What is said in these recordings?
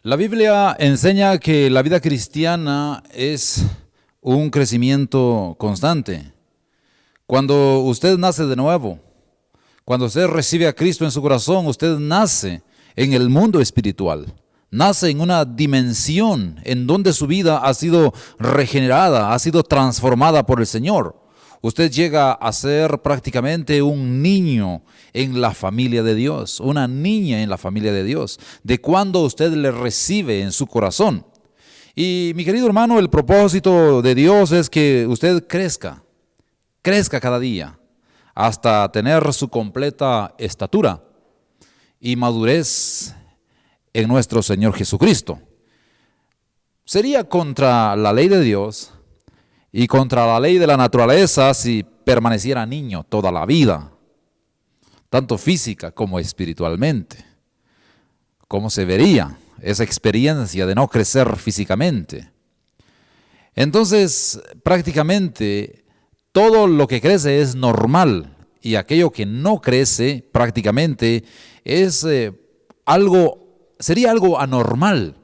La Biblia enseña que la vida cristiana es un crecimiento constante. Cuando usted nace de nuevo, cuando usted recibe a Cristo en su corazón, usted nace en el mundo espiritual. Nace en una dimensión en donde su vida ha sido regenerada, ha sido transformada por el Señor. Usted llega a ser prácticamente un niño en la familia de Dios, una niña en la familia de Dios, de cuando usted le recibe en su corazón. Y mi querido hermano, el propósito de Dios es que usted crezca cada día, hasta tener su completa estatura y madurez en nuestro Señor Jesucristo. Sería contra la ley de Dios y contra la ley de la naturaleza si permaneciera niño toda la vida, tanto física como espiritualmente. ¿Cómo se vería esa experiencia de no crecer físicamente? Entonces, prácticamente todo lo que crece es normal y aquello que no crece prácticamente es sería algo anormal.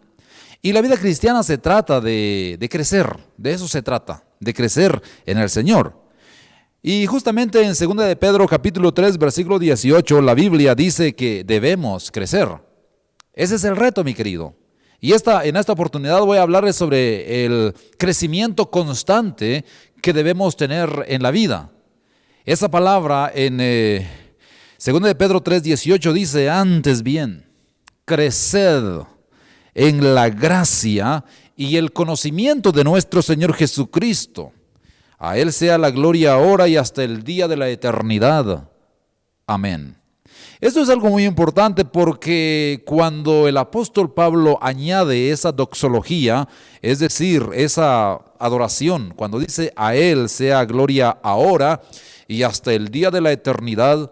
Y la vida cristiana se trata de crecer, de eso se trata, de crecer en el Señor. Y justamente en 2 de Pedro capítulo 3 versículo 18 la Biblia dice que debemos crecer. Ese es el reto, mi querido. Y en esta oportunidad voy a hablarles sobre el crecimiento constante que debemos tener en la vida. Esa palabra en 2 de Pedro 3, 18 dice: antes bien, creced en la gracia y el conocimiento de nuestro Señor Jesucristo. A Él sea la gloria ahora y hasta el día de la eternidad. Amén. Esto es algo muy importante porque cuando el apóstol Pablo añade esa doxología, es decir, esa adoración, cuando dice a Él sea gloria ahora y hasta el día de la eternidad,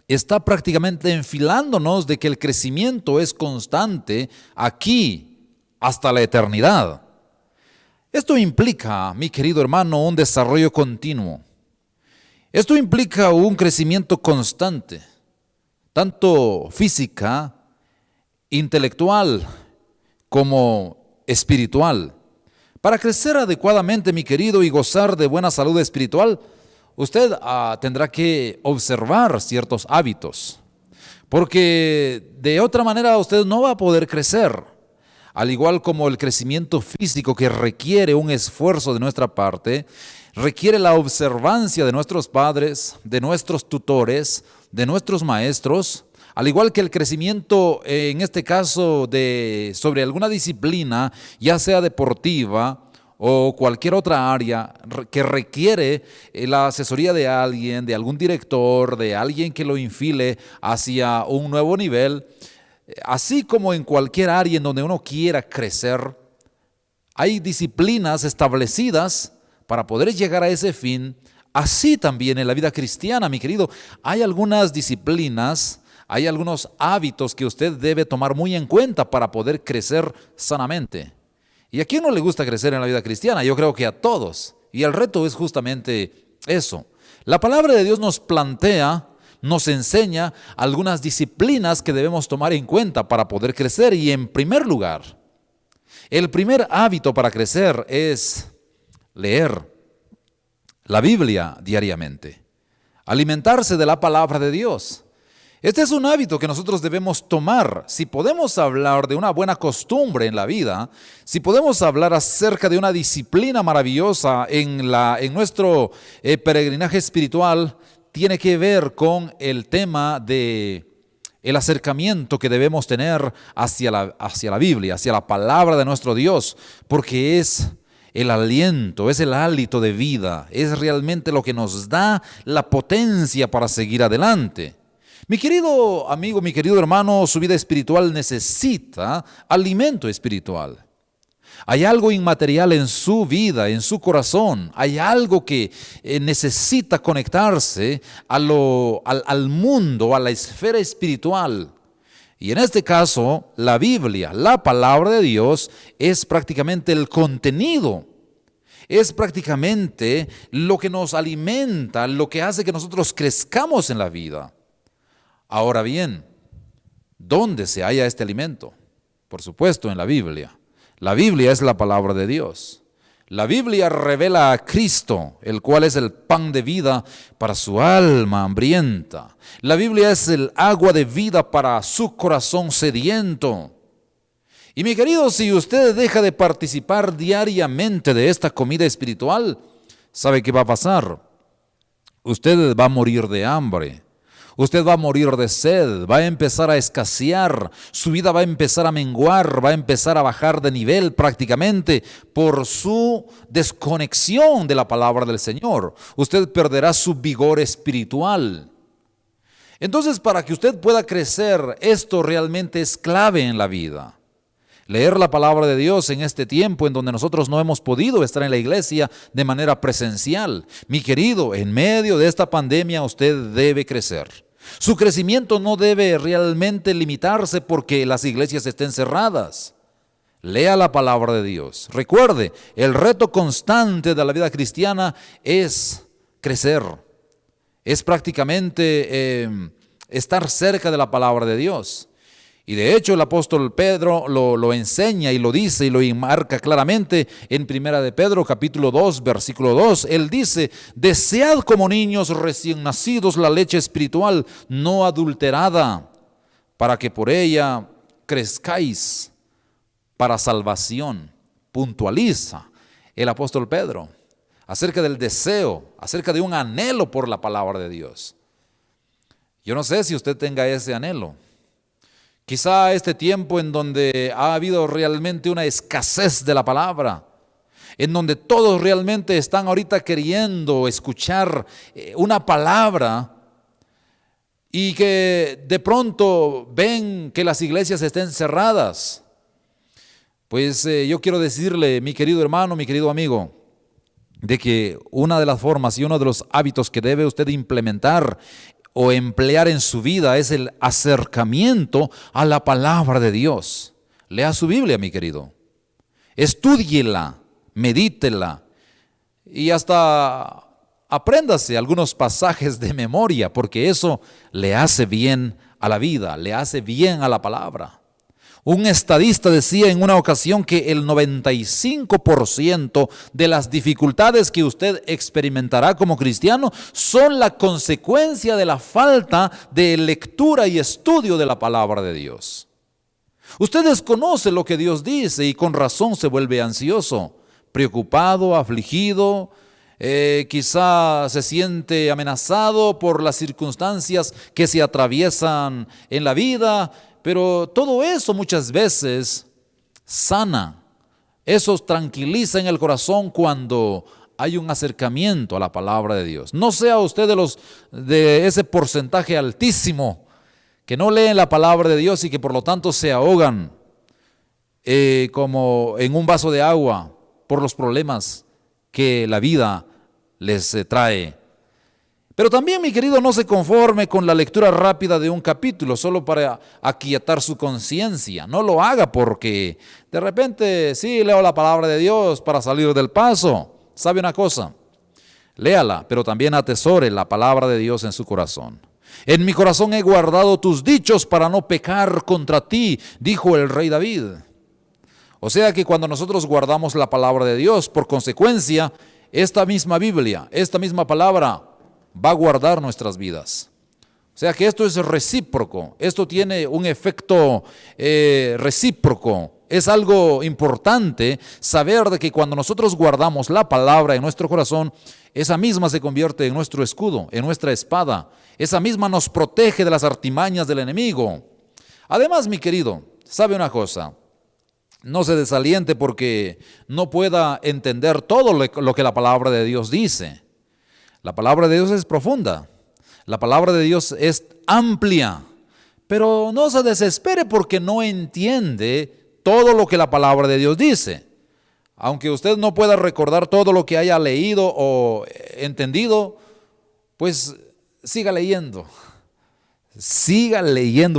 está prácticamente enfilándonos de que el crecimiento es constante aquí hasta la eternidad. Esto implica, mi querido hermano, un desarrollo continuo. Esto implica un crecimiento constante, tanto física, intelectual, como espiritual. Para crecer adecuadamente, mi querido, y gozar de buena salud espiritual, usted tendrá que observar ciertos hábitos, porque de otra manera usted no va a poder crecer. Al igual como el crecimiento físico que requiere un esfuerzo de nuestra parte, requiere la observancia de nuestros padres, de nuestros tutores, de nuestros maestros, al igual que el crecimiento en este caso sobre alguna disciplina, ya sea deportiva o cualquier otra área que requiere la asesoría de alguien, de algún director, de alguien que lo infile hacia un nuevo nivel. Así como en cualquier área en donde uno quiera crecer, hay disciplinas establecidas para poder llegar a ese fin. Así también en la vida cristiana, mi querido, hay algunas disciplinas, hay algunos hábitos que usted debe tomar muy en cuenta para poder crecer sanamente. ¿Y a quién no le gusta crecer en la vida cristiana? Yo creo que a todos. Y el reto es justamente eso. La palabra de Dios nos enseña algunas disciplinas que debemos tomar en cuenta para poder crecer. Y en primer lugar, el primer hábito para crecer es leer la Biblia diariamente, alimentarse de la palabra de Dios. Este es un hábito que nosotros debemos tomar. Si podemos hablar de una buena costumbre en la vida, si podemos hablar acerca de una disciplina maravillosa en nuestro peregrinaje espiritual, tiene que ver con el tema de el acercamiento que debemos tener hacia la Biblia, hacia la palabra de nuestro Dios, porque es el aliento, es el hálito de vida, es realmente lo que nos da la potencia para seguir adelante. Mi querido amigo, mi querido hermano, su vida espiritual necesita alimento espiritual. Hay algo inmaterial en su vida, en su corazón. Hay algo que necesita conectarse al mundo, a la esfera espiritual. Y en este caso, la Biblia, la palabra de Dios, es prácticamente el contenido. Es prácticamente lo que nos alimenta, lo que hace que nosotros crezcamos en la vida. Ahora bien, ¿dónde se halla este alimento? Por supuesto, en la Biblia. La Biblia es la palabra de Dios. La Biblia revela a Cristo, el cual es el pan de vida para su alma hambrienta. La Biblia es el agua de vida para su corazón sediento. Y mi querido, si usted deja de participar diariamente de esta comida espiritual, ¿sabe qué va a pasar? Usted va a morir de hambre. Usted va a morir de sed, va a empezar a escasear, su vida va a empezar a menguar, va a empezar a bajar de nivel prácticamente por su desconexión de la palabra del Señor. Usted perderá su vigor espiritual. Entonces, para que usted pueda crecer, esto realmente es clave en la vida. Leer la palabra de Dios en este tiempo en donde nosotros no hemos podido estar en la iglesia de manera presencial. Mi querido, en medio de esta pandemia usted debe crecer. Su crecimiento no debe realmente limitarse porque las iglesias estén cerradas. Lea la palabra de Dios. Recuerde, el reto constante de la vida cristiana es crecer. Es prácticamente estar cerca de la palabra de Dios. Y de hecho el apóstol Pedro lo enseña y lo dice y lo enmarca claramente en 1 de Pedro capítulo 2 versículo 2. Él dice: desead como niños recién nacidos la leche espiritual no adulterada, para que por ella crezcáis para salvación. Puntualiza el apóstol Pedro acerca del deseo, acerca de un anhelo por la palabra de Dios. Yo no sé si usted tenga ese anhelo. Quizá este tiempo en donde ha habido realmente una escasez de la palabra, en donde todos realmente están ahorita queriendo escuchar una palabra y que de pronto ven que las iglesias estén cerradas. Pues yo quiero decirle, mi querido hermano, mi querido amigo, de que una de las formas y uno de los hábitos que debe usted implementar o emplear en su vida es el acercamiento a la palabra de Dios. Lea su Biblia, mi querido. Estúdiela, medítela y hasta apréndase algunos pasajes de memoria, porque eso le hace bien a la vida, le hace bien a la palabra. Un estadista decía en una ocasión que el 95% de las dificultades que usted experimentará como cristiano son la consecuencia de la falta de lectura y estudio de la palabra de Dios. Usted desconoce lo que Dios dice y con razón se vuelve ansioso, preocupado, afligido, quizá se siente amenazado por las circunstancias que se atraviesan en la vida. Pero todo eso muchas veces sana, eso tranquiliza en el corazón cuando hay un acercamiento a la palabra de Dios. No sea usted de ese porcentaje altísimo que no leen la palabra de Dios y que por lo tanto se ahogan como en un vaso de agua por los problemas que la vida les trae. Pero también, mi querido, no se conforme con la lectura rápida de un capítulo solo para aquietar su conciencia. No lo haga porque de repente sí leo la palabra de Dios para salir del paso. ¿Sabe una cosa? Léala, pero también atesore la palabra de Dios en su corazón. En mi corazón he guardado tus dichos para no pecar contra ti, dijo el rey David. O sea que cuando nosotros guardamos la palabra de Dios, por consecuencia, esta misma Biblia, esta misma palabra va a guardar nuestras vidas. O sea que esto es recíproco, esto tiene un efecto recíproco. Es algo importante saber de que cuando nosotros guardamos la palabra en nuestro corazón, esa misma se convierte en nuestro escudo, en nuestra espada. Esa misma nos protege de las artimañas del enemigo. Además, mi querido, ¿sabe una cosa? No se desaliente porque no pueda entender todo lo que la palabra de Dios dice. La palabra de Dios es profunda, la palabra de Dios es amplia, pero no se desespere porque no entiende todo lo que la palabra de Dios dice. Aunque usted no pueda recordar todo lo que haya leído o entendido, pues siga leyendo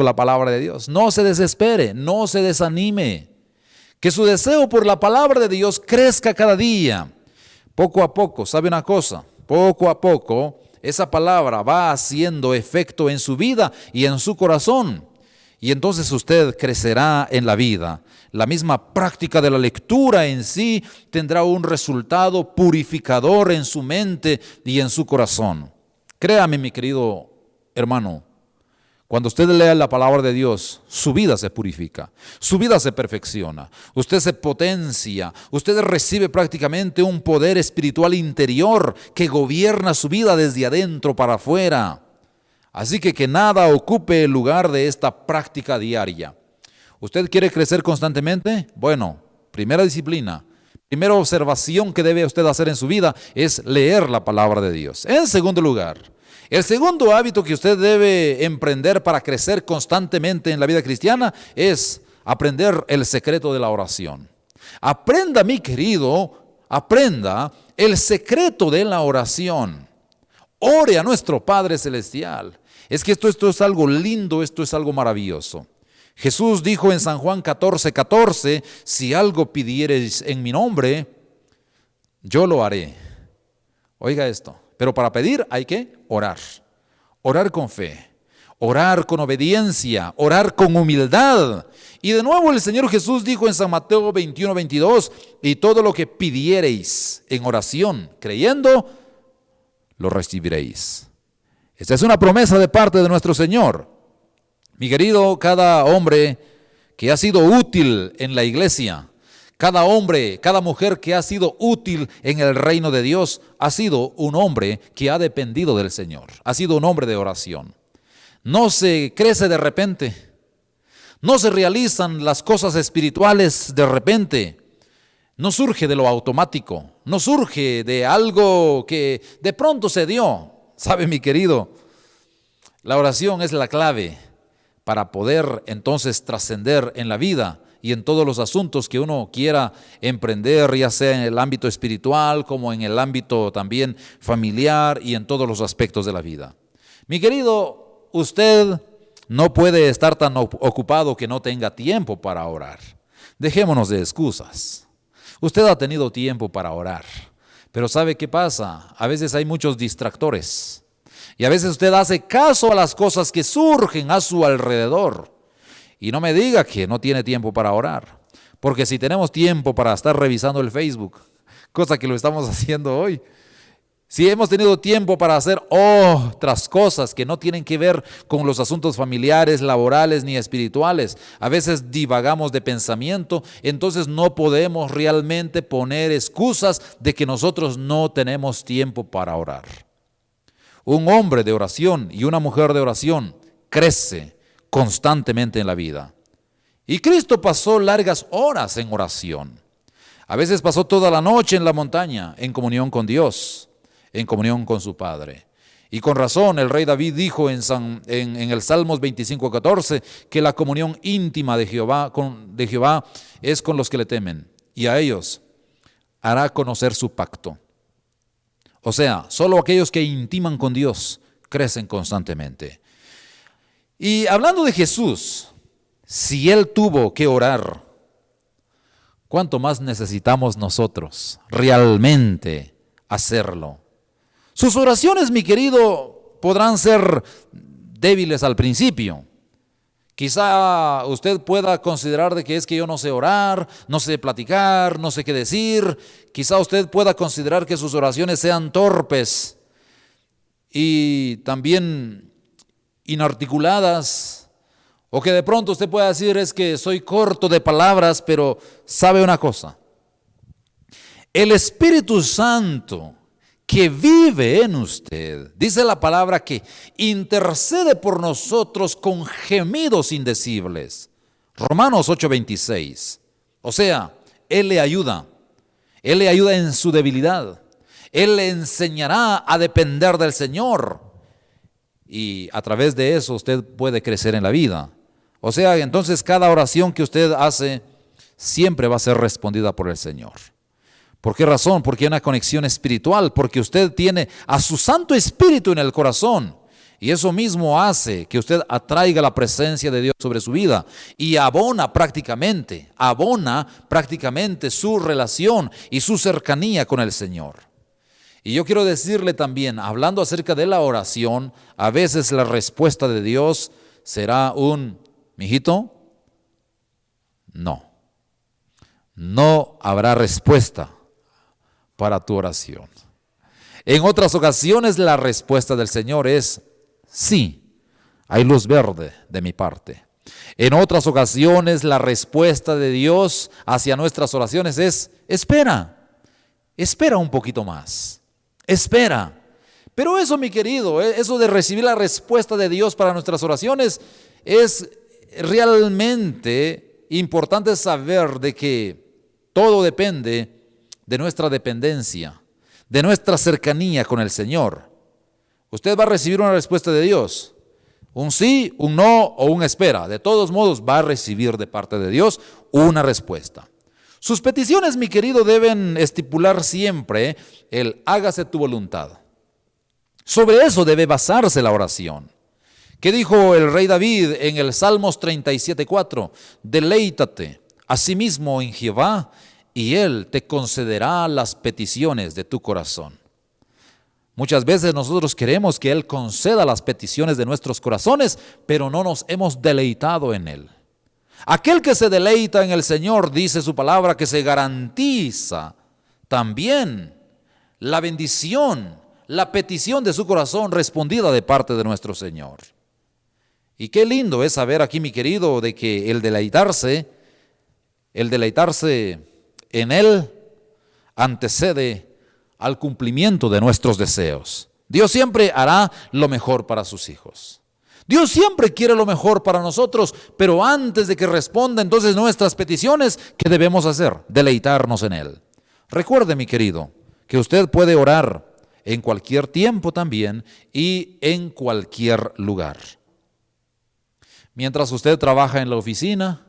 la palabra de Dios. No se desespere, no se desanime. Que su deseo por la palabra de Dios crezca cada día. Poco a poco, ¿sabe una cosa? Poco a poco, esa palabra va haciendo efecto en su vida y en su corazón. y entonces usted crecerá en la vida. La misma práctica de la lectura en sí tendrá un resultado purificador en su mente y en su corazón. Créame, mi querido hermano, cuando usted lea la palabra de Dios, su vida se purifica, su vida se perfecciona, usted se potencia, usted recibe prácticamente un poder espiritual interior que gobierna su vida desde adentro para afuera. Así que nada ocupe el lugar de esta práctica diaria. ¿Usted quiere crecer constantemente? Bueno, primera disciplina, primera observación que debe usted hacer en su vida es leer la palabra de Dios. En segundo lugar, el segundo hábito que usted debe emprender para crecer constantemente en la vida cristiana es aprender el secreto de la oración. Aprenda, mi querido, aprenda el secreto de la oración. Ore a nuestro Padre Celestial. Es que esto es algo lindo, esto es algo maravilloso. Jesús dijo en San Juan 14:14, si algo pidiereis en mi nombre, yo lo haré. Oiga esto, pero para pedir hay que orar. Orar con fe, orar con obediencia, orar con humildad. Y de nuevo el Señor Jesús dijo en San Mateo 21:22, y todo lo que pidiereis en oración, creyendo, lo recibiréis. Esta es una promesa de parte de nuestro Señor. Mi querido, cada hombre que ha sido útil en la iglesia, cada hombre, cada mujer que ha sido útil en el reino de Dios, ha sido un hombre que ha dependido del Señor, ha sido un hombre de oración. No se crece de repente, no se realizan las cosas espirituales de repente, no surge de lo automático, no surge de algo que de pronto se dio. ¿Sabe, mi querido? La oración es la clave para poder entonces trascender en la vida y en todos los asuntos que uno quiera emprender, ya sea en el ámbito espiritual como en el ámbito también familiar y en todos los aspectos de la vida. Mi querido, usted no puede estar tan ocupado que no tenga tiempo para orar. Dejémonos de excusas. Usted ha tenido tiempo para orar, pero ¿sabe qué pasa? A veces hay muchos distractores. Y a veces usted hace caso a las cosas que surgen a su alrededor. Y no me diga que no tiene tiempo para orar. Porque si tenemos tiempo para estar revisando el Facebook, cosa que lo estamos haciendo hoy, si hemos tenido tiempo para hacer otras cosas que no tienen que ver con los asuntos familiares, laborales ni espirituales, a veces divagamos de pensamiento, entonces no podemos realmente poner excusas de que nosotros no tenemos tiempo para orar. Un hombre de oración y una mujer de oración crece constantemente en la vida. Y Cristo pasó largas horas en oración. A veces pasó toda la noche en la montaña, en comunión con Dios, en comunión con su Padre. Y con razón el rey David dijo en el Salmos 25:14 que la comunión íntima de Jehová es con los que le temen, y a ellos hará conocer su pacto. O sea, solo aquellos que intiman con Dios crecen constantemente. Y hablando de Jesús, si Él tuvo que orar, ¿cuánto más necesitamos nosotros realmente hacerlo? Sus oraciones, mi querido, podrán ser débiles al principio. Quizá usted pueda considerar de que es que yo no sé orar, no sé platicar, no sé qué decir. Quizá usted pueda considerar que sus oraciones sean torpes y también inarticuladas. O que de pronto usted pueda decir es que soy corto de palabras, pero sabe una cosa. El Espíritu Santo que vive en usted, dice la palabra que intercede por nosotros con gemidos indecibles. Romanos 8:26. O sea, Él le ayuda en su debilidad. Él le enseñará a depender del Señor. Y a través de eso usted puede crecer en la vida. O sea, entonces cada oración que usted hace siempre va a ser respondida por el Señor. ¿Por qué razón? Porque hay una conexión espiritual, porque usted tiene a su Santo Espíritu en el corazón. Y eso mismo hace que usted atraiga la presencia de Dios sobre su vida y abona prácticamente su relación y su cercanía con el Señor. Y yo quiero decirle también, hablando acerca de la oración, a veces la respuesta de Dios será un mijito, no habrá respuesta para tu oración. En otras ocasiones la respuesta del Señor es sí, hay luz verde de mi parte. En otras ocasiones la respuesta de Dios hacia nuestras oraciones es espera un poquito más, espera. Pero eso, mi querido, eso de recibir la respuesta de Dios para nuestras oraciones es realmente importante saber de que todo depende de nuestra dependencia, de nuestra cercanía con el Señor. Usted va a recibir una respuesta de Dios, un sí, un no o un espera. De todos modos va a recibir de parte de Dios una respuesta. Sus peticiones, mi querido, deben estipular siempre el hágase tu voluntad. Sobre eso debe basarse la oración. ¿Qué dijo el rey David en el Salmos 37:4? Deleítate asimismo en Jehová y Él te concederá las peticiones de tu corazón. Muchas veces nosotros queremos que Él conceda las peticiones de nuestros corazones, pero no nos hemos deleitado en Él. Aquel que se deleita en el Señor, dice su palabra, que se garantiza también la bendición, la petición de su corazón respondida de parte de nuestro Señor. Y qué lindo es saber aquí, mi querido, de que el deleitarse en Él antecede al cumplimiento de nuestros deseos. Dios siempre hará lo mejor para sus hijos. Dios siempre quiere lo mejor para nosotros, pero antes de que responda entonces nuestras peticiones, ¿qué debemos hacer? Deleitarnos en Él. Recuerde, mi querido, que usted puede orar en cualquier tiempo también y en cualquier lugar. Mientras usted trabaja en la oficina,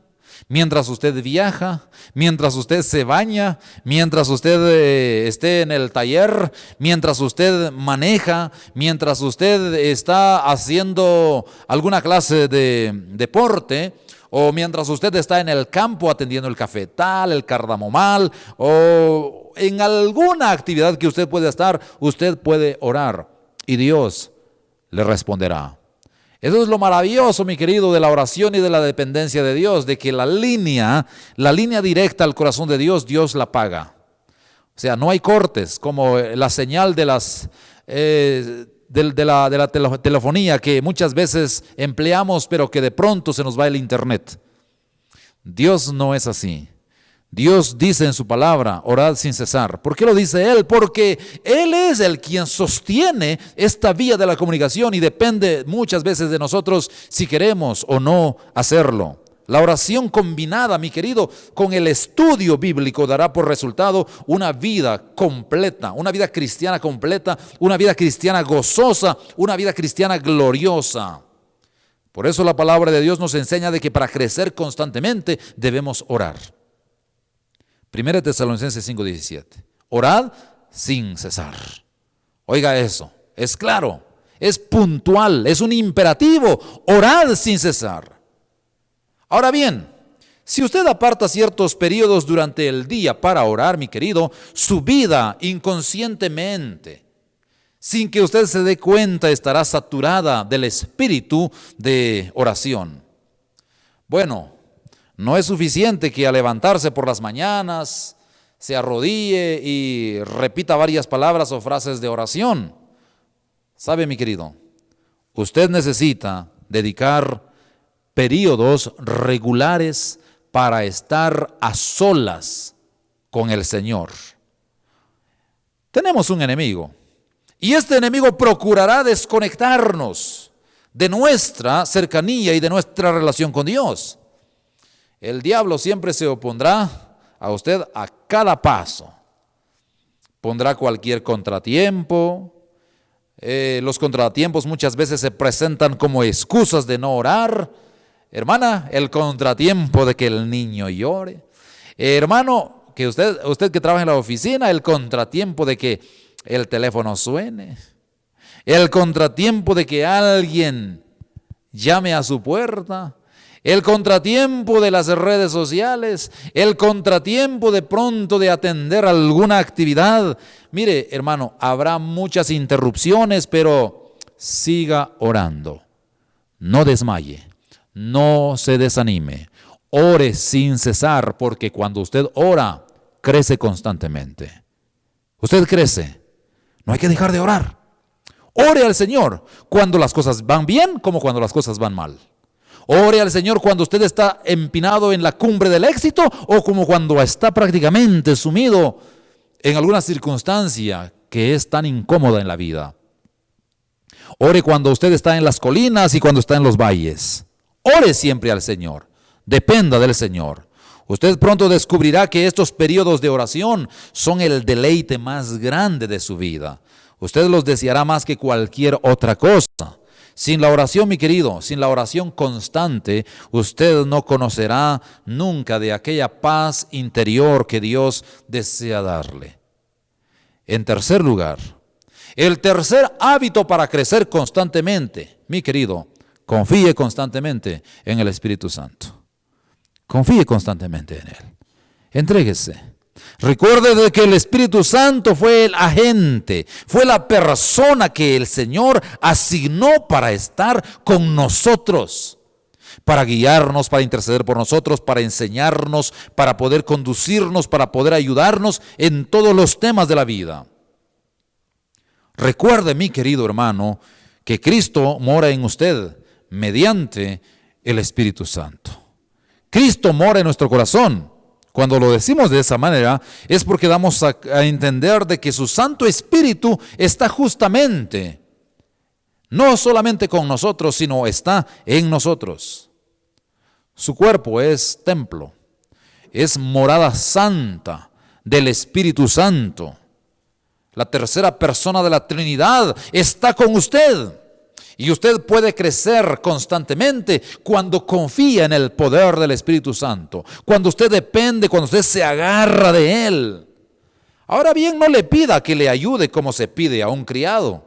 mientras usted viaja, mientras usted se baña, mientras usted esté en el taller, mientras usted maneja, mientras usted está haciendo alguna clase de deporte, o mientras usted está en el campo atendiendo el cafetal, el cardamomal, o en alguna actividad que usted pueda estar, usted puede orar y Dios le responderá. Eso es lo maravilloso, mi querido, de la oración y de la dependencia de Dios, de que la línea directa al corazón de Dios, Dios la paga. O sea, no hay cortes, como la señal de la telefonía que muchas veces empleamos, pero que de pronto se nos va el internet. Dios no es así. Dios dice en su palabra, orad sin cesar. ¿Por qué lo dice Él? Porque Él es el quien sostiene esta vía de la comunicación y depende muchas veces de nosotros si queremos o no hacerlo. La oración combinada, mi querido, con el estudio bíblico dará por resultado una vida completa, una vida cristiana completa, una vida cristiana gozosa, una vida cristiana gloriosa. Por eso la palabra de Dios nos enseña de que para crecer constantemente debemos orar. 1 Tesalonicenses 5:17. Orad sin cesar. Oiga eso, es claro, es puntual, es un imperativo. Orad sin cesar. Ahora bien, si usted aparta ciertos periodos durante el día para orar, mi querido, su vida inconscientemente, sin que usted se dé cuenta, estará saturada del espíritu de oración. Bueno, no es suficiente que al levantarse por las mañanas se arrodille y repita varias palabras o frases de oración. ¿Sabe, mi querido? Usted necesita dedicar periodos regulares para estar a solas con el Señor. Tenemos un enemigo y este enemigo procurará desconectarnos de nuestra cercanía y de nuestra relación con Dios. El diablo siempre se opondrá a usted a cada paso. Pondrá cualquier contratiempo. Los contratiempos muchas veces se presentan como excusas de no orar. Hermana, el contratiempo de que el niño llore. Hermano, que usted que trabaja en la oficina, el contratiempo de que el teléfono suene. El contratiempo de que alguien llame a su puerta. El contratiempo de las redes sociales, el contratiempo de pronto de atender alguna actividad. Mire, hermano, habrá muchas interrupciones, pero siga orando. No desmaye, no se desanime. Ore sin cesar, porque cuando usted ora, crece constantemente. Usted crece. No hay que dejar de orar. Ore al Señor cuando las cosas van bien como cuando las cosas van mal. Ore al Señor cuando usted está empinado en la cumbre del éxito o como cuando está prácticamente sumido en alguna circunstancia que es tan incómoda en la vida. Ore cuando usted está en las colinas y cuando está en los valles. Ore siempre al Señor. Dependa del Señor. Usted pronto descubrirá que estos periodos de oración son el deleite más grande de su vida. Usted los deseará más que cualquier otra cosa. Sin la oración, mi querido, sin la oración constante, usted no conocerá nunca de aquella paz interior que Dios desea darle. En tercer lugar, el tercer hábito para crecer constantemente, mi querido, confíe constantemente en el Espíritu Santo. Confíe constantemente en Él. Entréguese. Recuerde de que el Espíritu Santo fue el agente, fue la persona que el Señor asignó para estar con nosotros, para guiarnos, para interceder por nosotros, para enseñarnos, para poder conducirnos, para poder ayudarnos en todos los temas de la vida. Recuerde, mi querido hermano, que Cristo mora en usted mediante el Espíritu Santo. Cristo mora en nuestro corazón. Cuando lo decimos de esa manera es porque damos a entender de que su Santo Espíritu está justamente, no solamente con nosotros, sino está en nosotros. Su cuerpo es templo, es morada santa del Espíritu Santo. La tercera persona de la Trinidad está con usted. Y usted puede crecer constantemente cuando confía en el poder del Espíritu Santo, cuando usted depende, cuando usted se agarra de Él. Ahora bien, no le pida que le ayude como se pide a un criado.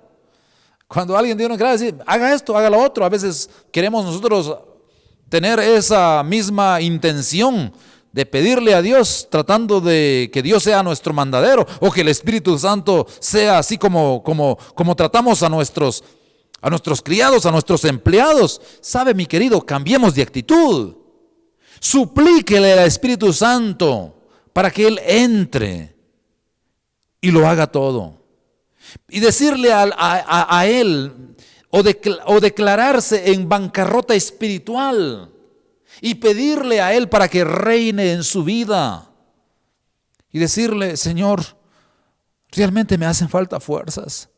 Cuando alguien tiene una criada, dice, haga esto, haga lo otro. A veces queremos nosotros tener esa misma intención de pedirle a Dios, tratando de que Dios sea nuestro mandadero, o que el Espíritu Santo sea así como tratamos a nuestros criados, a nuestros empleados. Sabe, mi querido, cambiemos de actitud. Suplíquele al Espíritu Santo para que Él entre y lo haga todo. Y decirle a Él o declararse en bancarrota espiritual y pedirle a Él para que reine en su vida. Y decirle, Señor, realmente me hacen falta fuerzas.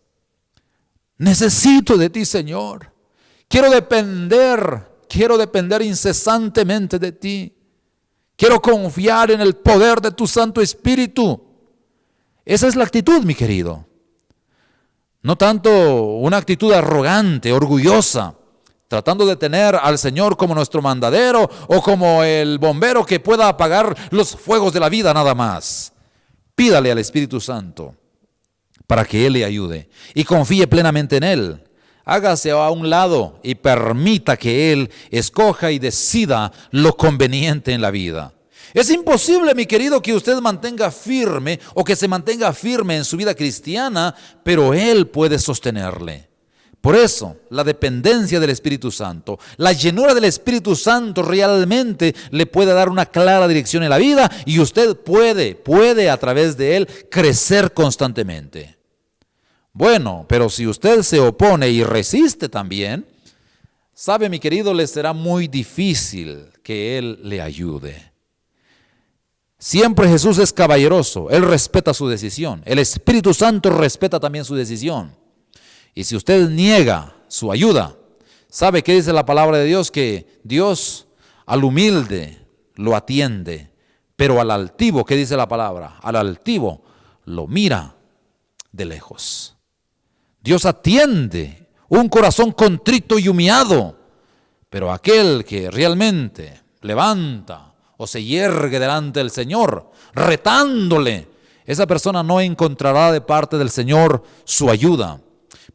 Necesito de ti, Señor. Quiero depender incesantemente de ti. Quiero confiar en el poder de tu Santo Espíritu. Esa es la actitud, mi querido. No tanto una actitud arrogante, orgullosa, tratando de tener al Señor como nuestro mandadero o como el bombero que pueda apagar los fuegos de la vida nada más. Pídale al Espíritu Santo para que Él le ayude y confíe plenamente en Él. Hágase a un lado y permita que Él escoja y decida lo conveniente en la vida. Es imposible, mi querido, que usted mantenga firme o que se mantenga firme en su vida cristiana, pero Él puede sostenerle. Por eso, la dependencia del Espíritu Santo, la llenura del Espíritu Santo realmente le puede dar una clara dirección en la vida y usted puede a través de Él crecer constantemente. Bueno, pero si usted se opone y resiste también, sabe, mi querido, le será muy difícil que Él le ayude. Siempre Jesús es caballeroso, Él respeta su decisión. El Espíritu Santo respeta también su decisión. Y si usted niega su ayuda, ¿sabe qué dice la palabra de Dios? Que Dios al humilde lo atiende, pero al altivo, ¿qué dice la palabra? Al altivo lo mira de lejos. Dios atiende un corazón contrito y humillado, pero aquel que realmente levanta o se yergue delante del Señor, retándole, esa persona no encontrará de parte del Señor su ayuda.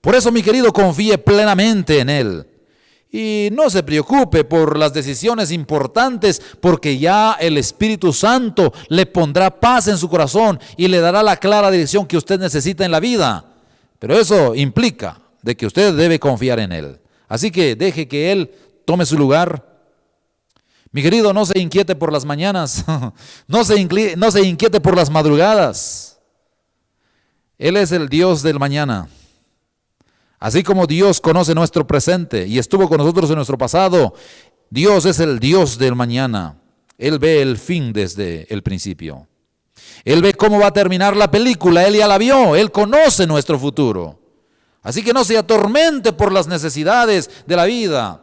Por eso, mi querido, confíe plenamente en Él. Y no se preocupe por las decisiones importantes, porque ya el Espíritu Santo le pondrá paz en su corazón y le dará la clara dirección que usted necesita en la vida. Pero eso implica de que usted debe confiar en Él. Así que deje que Él tome su lugar, Mi querido, no se inquiete por las mañanas, no se inquiete por las madrugadas. Él es el Dios del mañana. Así como Dios conoce nuestro presente y estuvo con nosotros en nuestro pasado, Dios es el Dios del mañana. Él ve el fin desde el principio. Él ve cómo va a terminar la película, Él ya la vio, Él conoce nuestro futuro. Así que no se atormente por las necesidades de la vida.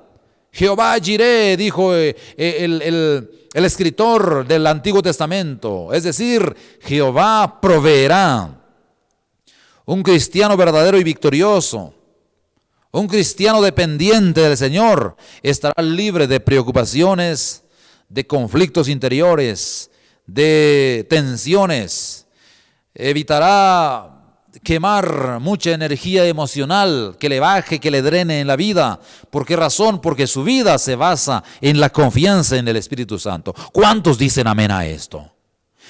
Jehová Jireh, dijo el escritor del Antiguo Testamento, es decir, Jehová proveerá. Un cristiano verdadero y victorioso, un cristiano dependiente del Señor, estará libre de preocupaciones, de conflictos interiores, de tensiones. Evitará quemar mucha energía emocional que le baje, que le drene en la vida. ¿Por qué razón? Porque su vida se basa en la confianza en el Espíritu Santo. ¿Cuántos dicen amén a esto?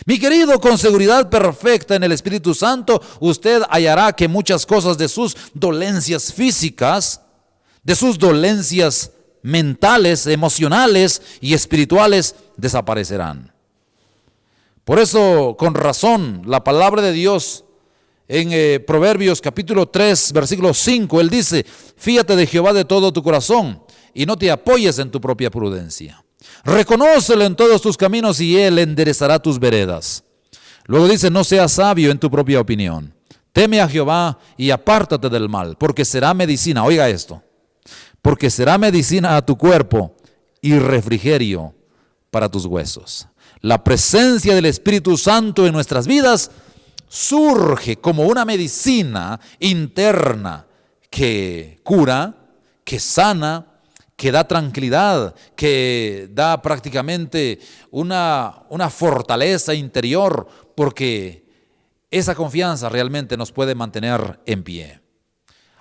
Mi querido, con seguridad perfecta en el Espíritu Santo, usted hallará que muchas cosas de sus dolencias físicas, de sus dolencias mentales, emocionales y espirituales desaparecerán. Por eso, con razón, la palabra de Dios en Proverbios capítulo 3, versículo 5, Él dice: fíate de Jehová de todo tu corazón y no te apoyes en tu propia prudencia. Reconócelo en todos tus caminos y Él enderezará tus veredas. Luego dice: no seas sabio en tu propia opinión. Teme a Jehová y apártate del mal, porque será medicina. Oiga esto: porque será medicina a tu cuerpo y refrigerio para tus huesos. La presencia del Espíritu Santo en nuestras vidas surge como una medicina interna que cura, que sana, que da tranquilidad, que da prácticamente una fortaleza interior, porque esa confianza realmente nos puede mantener en pie.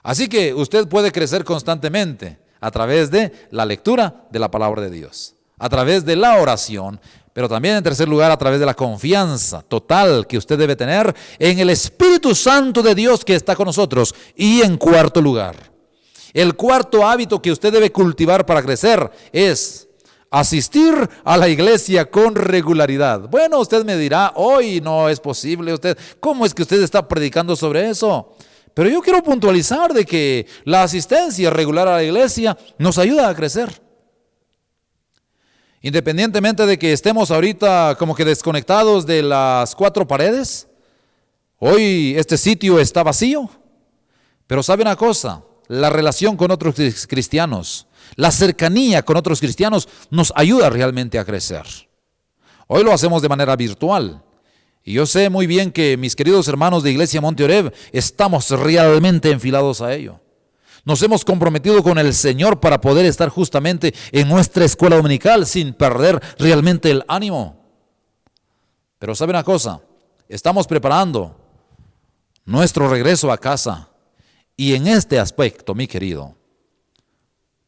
Así que usted puede crecer constantemente a través de la lectura de la palabra de Dios, a través de la oración, pero también en tercer lugar a través de la confianza total que usted debe tener en el Espíritu Santo de Dios que está con nosotros. Y en cuarto lugar, el cuarto hábito que usted debe cultivar para crecer es asistir a la iglesia con regularidad. Bueno, usted me dirá: hoy no es posible, ¿cómo es que usted está predicando sobre eso? Pero yo quiero puntualizar de que la asistencia regular a la iglesia nos ayuda a crecer. Independientemente de que estemos ahorita como que desconectados de las cuatro paredes, hoy este sitio está vacío. Pero sabe una cosa: la relación con otros cristianos, la cercanía con otros cristianos nos ayuda realmente a crecer. Hoy lo hacemos de manera virtual. Y yo sé muy bien que mis queridos hermanos de Iglesia Monte Oreb estamos realmente enfilados a ello. Nos hemos comprometido con el Señor para poder estar justamente en nuestra escuela dominical sin perder realmente el ánimo. Pero sabe una cosa: estamos preparando nuestro regreso a casa. Y en este aspecto, mi querido,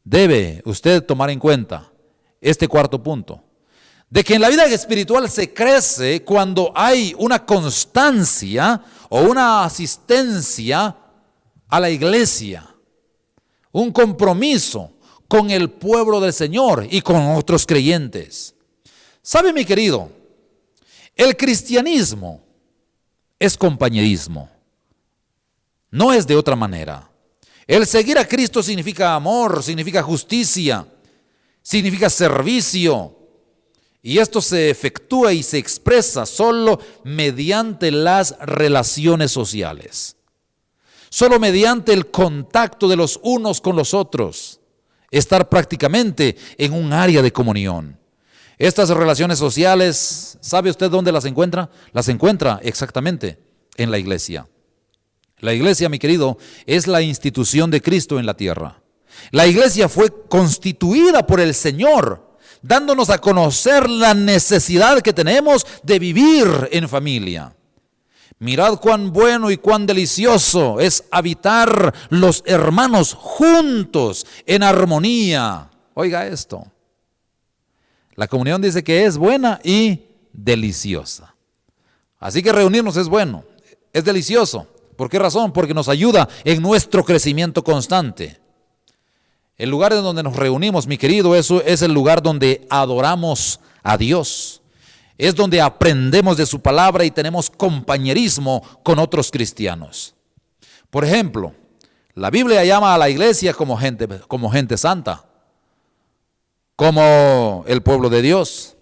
debe usted tomar en cuenta este cuarto punto, de que en la vida espiritual se crece cuando hay una constancia o una asistencia a la iglesia, un compromiso con el pueblo del Señor y con otros creyentes. ¿Sabe, mi querido? El cristianismo es compañerismo, no es de otra manera. El seguir a Cristo significa amor, significa justicia, significa servicio. Y esto se efectúa y se expresa solo mediante las relaciones sociales. Solo mediante el contacto de los unos con los otros. Estar prácticamente en un área de comunión. Estas relaciones sociales, ¿sabe usted dónde las encuentra? Las encuentra exactamente en la iglesia. La iglesia, mi querido, es la institución de Cristo en la tierra. La iglesia fue constituida por el Señor, dándonos a conocer la necesidad que tenemos de vivir en familia. Mirad cuán bueno y cuán delicioso es habitar los hermanos juntos en armonía. Oiga esto. La comunión dice que es buena y deliciosa. Así que reunirnos es bueno, es delicioso. ¿Por qué razón? Porque nos ayuda en nuestro crecimiento constante. El lugar en donde nos reunimos, mi querido, eso es el lugar donde adoramos a Dios. Es donde aprendemos de su palabra y tenemos compañerismo con otros cristianos. Por ejemplo, la Biblia llama a la iglesia como gente santa, como el pueblo de Dios.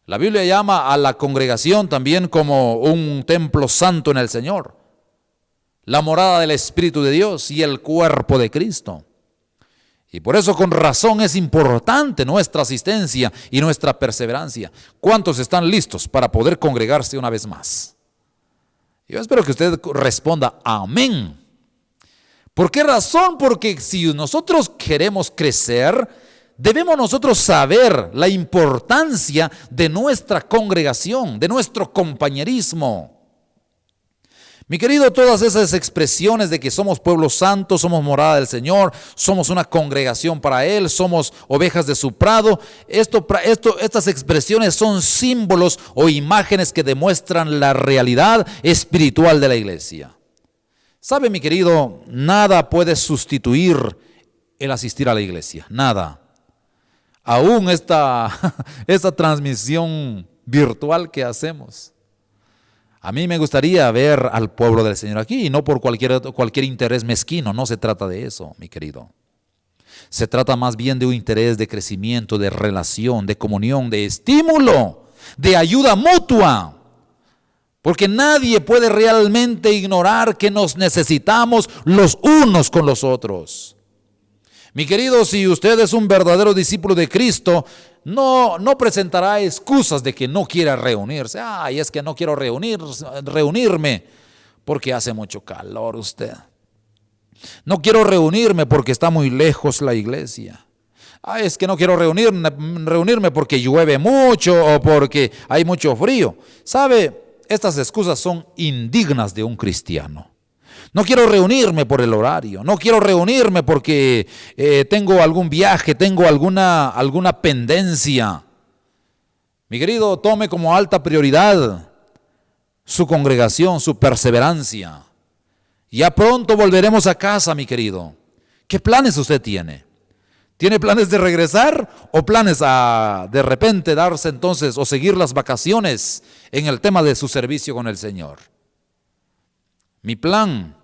La Biblia llama a la congregación también como un templo santo en el Señor, la morada del Espíritu de Dios y el cuerpo de Cristo. Y por eso con razón es importante nuestra asistencia y nuestra perseverancia. ¿Cuántos están listos para poder congregarse una vez más? Yo espero que usted responda amén. ¿Por qué razón? Porque si nosotros queremos crecer, debemos nosotros saber la importancia de nuestra congregación, de nuestro compañerismo. Mi querido, todas esas expresiones de que somos pueblo santo, somos morada del Señor, somos una congregación para Él, somos ovejas de su prado, estas expresiones son símbolos o imágenes que demuestran la realidad espiritual de la iglesia. ¿Sabe, mi querido? Nada puede sustituir el asistir a la iglesia, nada. Aún esta transmisión virtual que hacemos. A mí me gustaría ver al pueblo del Señor aquí, y no por cualquier interés mezquino, no se trata de eso, mi querido. Se trata más bien de un interés de crecimiento, de relación, de comunión, de estímulo, de ayuda mutua. Porque nadie puede realmente ignorar que nos necesitamos los unos con los otros. Mi querido, si usted es un verdadero discípulo de Cristo, no presentará excusas de que no quiera reunirse. Ay, es que no quiero reunirme porque hace mucho calor usted. No quiero reunirme porque está muy lejos la iglesia. Ay, es que no quiero reunirme porque llueve mucho o porque hay mucho frío. ¿Sabe? Estas excusas son indignas de un cristiano. No quiero reunirme por el horario, no quiero reunirme porque tengo algún viaje, tengo alguna pendencia. Mi querido, tome como alta prioridad su congregación, su perseverancia. Ya pronto volveremos a casa, mi querido. ¿Qué planes usted tiene? ¿Tiene planes de regresar o planes a de repente darse entonces o seguir las vacaciones en el tema de su servicio con el Señor? Mi plan,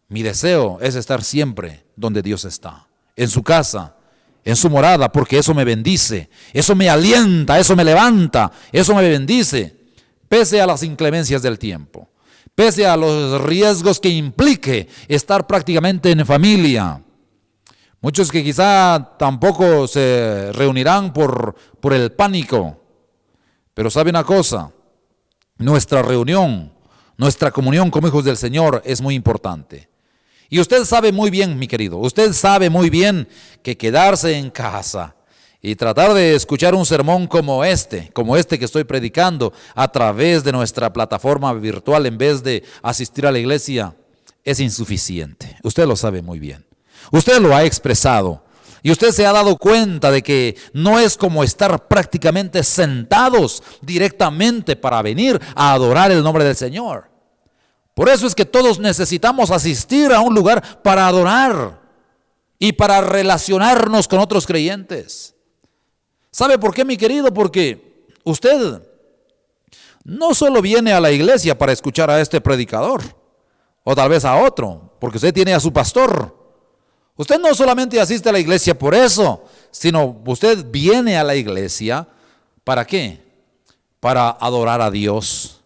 mi deseo es estar siempre donde Dios está, en su casa, en su morada, porque eso me bendice, eso me alienta, eso me levanta, eso me bendice, pese a las inclemencias del tiempo, pese a los riesgos que implique estar prácticamente en familia. Muchos que quizá tampoco se reunirán por el pánico, pero sabe una cosa, nuestra reunión, nuestra comunión como hijos del Señor es muy importante. Y usted sabe muy bien, mi querido, usted sabe muy bien que quedarse en casa y tratar de escuchar un sermón como este que estoy predicando a través de nuestra plataforma virtual en vez de asistir a la iglesia es insuficiente. Usted lo sabe muy bien. Usted lo ha expresado. Y usted se ha dado cuenta de que no es como estar prácticamente sentados directamente para venir a adorar el nombre del Señor. Por eso es que todos necesitamos asistir a un lugar para adorar y para relacionarnos con otros creyentes. ¿Sabe por qué, mi querido? Porque usted no solo viene a la iglesia para escuchar a este predicador o tal vez a otro, porque usted tiene a su pastor. Usted no solamente asiste a la iglesia por eso, sino usted viene a la iglesia ¿para qué? Para adorar a Dios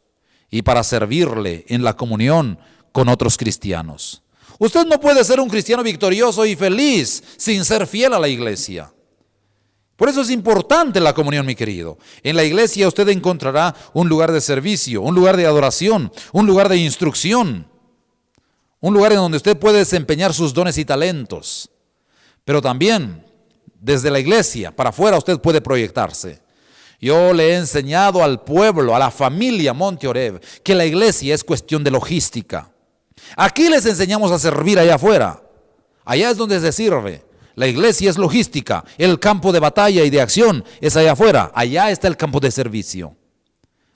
y para servirle en la comunión con otros cristianos. Usted no puede ser un cristiano victorioso y feliz sin ser fiel a la iglesia. Por eso es importante la comunión, mi querido. En la iglesia usted encontrará un lugar de servicio, un lugar de adoración, un lugar de instrucción, un lugar en donde usted puede desempeñar sus dones y talentos. Pero también desde la iglesia para afuera usted puede proyectarse. Yo le he enseñado al pueblo, a la familia Monte Oreb, que la iglesia es cuestión de logística. Aquí les enseñamos a servir allá afuera. Allá es donde se sirve. La iglesia es logística. El campo de batalla y de acción es allá afuera. Allá está el campo de servicio.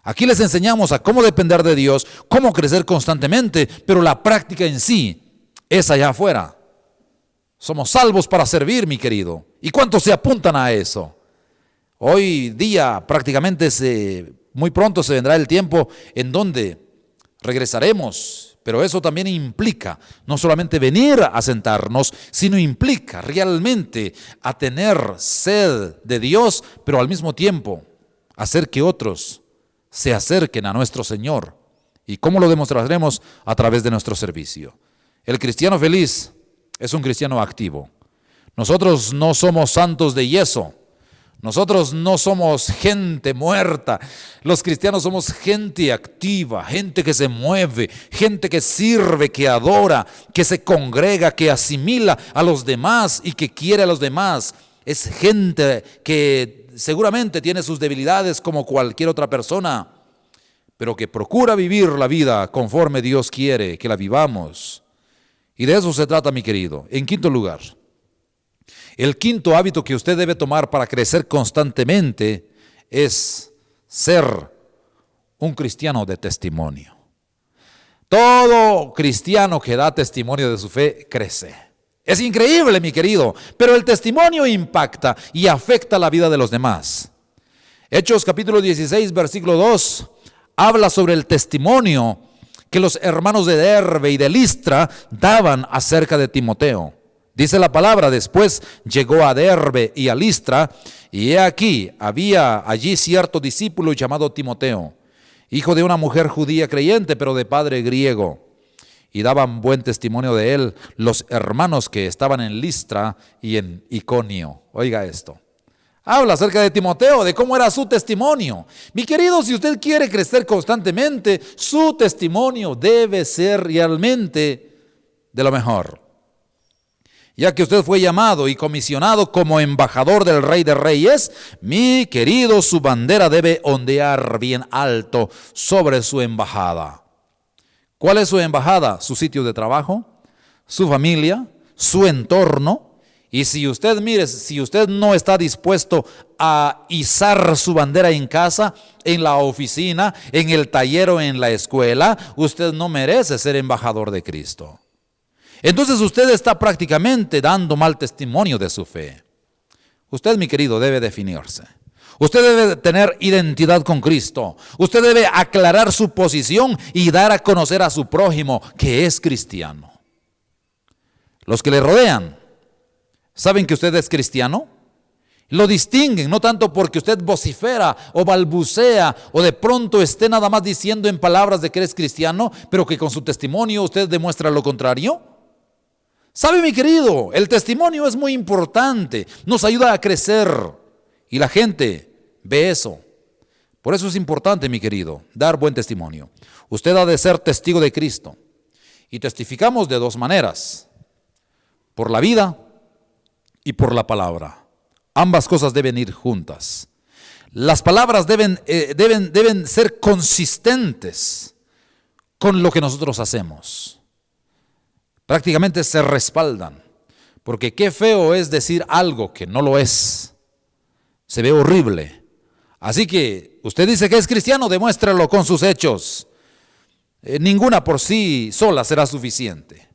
Aquí les enseñamos a cómo depender de Dios, cómo crecer constantemente, pero la práctica en sí es allá afuera. Somos salvos para servir, mi querido. ¿Y cuántos se apuntan a eso? Hoy día prácticamente muy pronto se vendrá el tiempo en donde regresaremos, pero eso también implica no solamente venir a sentarnos, sino implica realmente a tener sed de Dios, pero al mismo tiempo hacer que otros se acerquen a nuestro Señor. ¿Y cómo lo demostraremos? A través de nuestro servicio. El cristiano feliz es un cristiano activo. Nosotros no somos santos de yeso. Nosotros no somos gente muerta. Los cristianos somos gente activa, gente que se mueve, gente que sirve, que adora, que se congrega, que asimila a los demás y que quiere a los demás. Es gente que seguramente tiene sus debilidades como cualquier otra persona, pero que procura vivir la vida conforme Dios quiere que la vivamos. Y de eso se trata, mi querido. En quinto lugar, el quinto hábito que usted debe tomar para crecer constantemente es ser un cristiano de testimonio. Todo cristiano que da testimonio de su fe crece. Es increíble, mi querido, pero el testimonio impacta y afecta la vida de los demás. Hechos capítulo 16, versículo 2, habla sobre el testimonio que los hermanos de Derbe y de Listra daban acerca de Timoteo. Dice la palabra: después llegó a Derbe y a Listra, y he aquí, había allí cierto discípulo llamado Timoteo, hijo de una mujer judía creyente, pero de padre griego. Y daban buen testimonio de él los hermanos que estaban en Listra y en Iconio. Oiga esto. Habla acerca de Timoteo, de cómo era su testimonio. Mi querido, si usted quiere crecer constantemente, su testimonio debe ser realmente de lo mejor. Ya que usted fue llamado y comisionado como embajador del Rey de Reyes, mi querido, su bandera debe ondear bien alto sobre su embajada. ¿Cuál es su embajada? Su sitio de trabajo, su familia, su entorno. Y si usted, mire, si usted no está dispuesto a izar su bandera en casa, en la oficina, en el taller o en la escuela, usted no merece ser embajador de Cristo. Entonces usted está prácticamente dando mal testimonio de su fe. Usted, mi querido, debe definirse. Usted debe tener identidad con Cristo. Usted debe aclarar su posición y dar a conocer a su prójimo que es cristiano. Los que le rodean saben que usted es cristiano. Lo distinguen, no tanto porque usted vocifera o balbucea o de pronto esté nada más diciendo en palabras de que eres cristiano, pero que con su testimonio usted demuestra lo contrario. ¿Sabe, mi querido? El testimonio es muy importante, nos ayuda a crecer y la gente ve eso. Por eso es importante, mi querido, dar buen testimonio. Usted ha de ser testigo de Cristo y testificamos de dos maneras: por la vida y por la palabra. Ambas cosas deben ir juntas. Las palabras deben ser consistentes con lo que nosotros hacemos. Prácticamente se respaldan, porque qué feo es decir algo que no lo es. Se ve horrible. Así que usted dice que es cristiano, demuéstralo con sus hechos. Ninguna por sí sola será suficiente.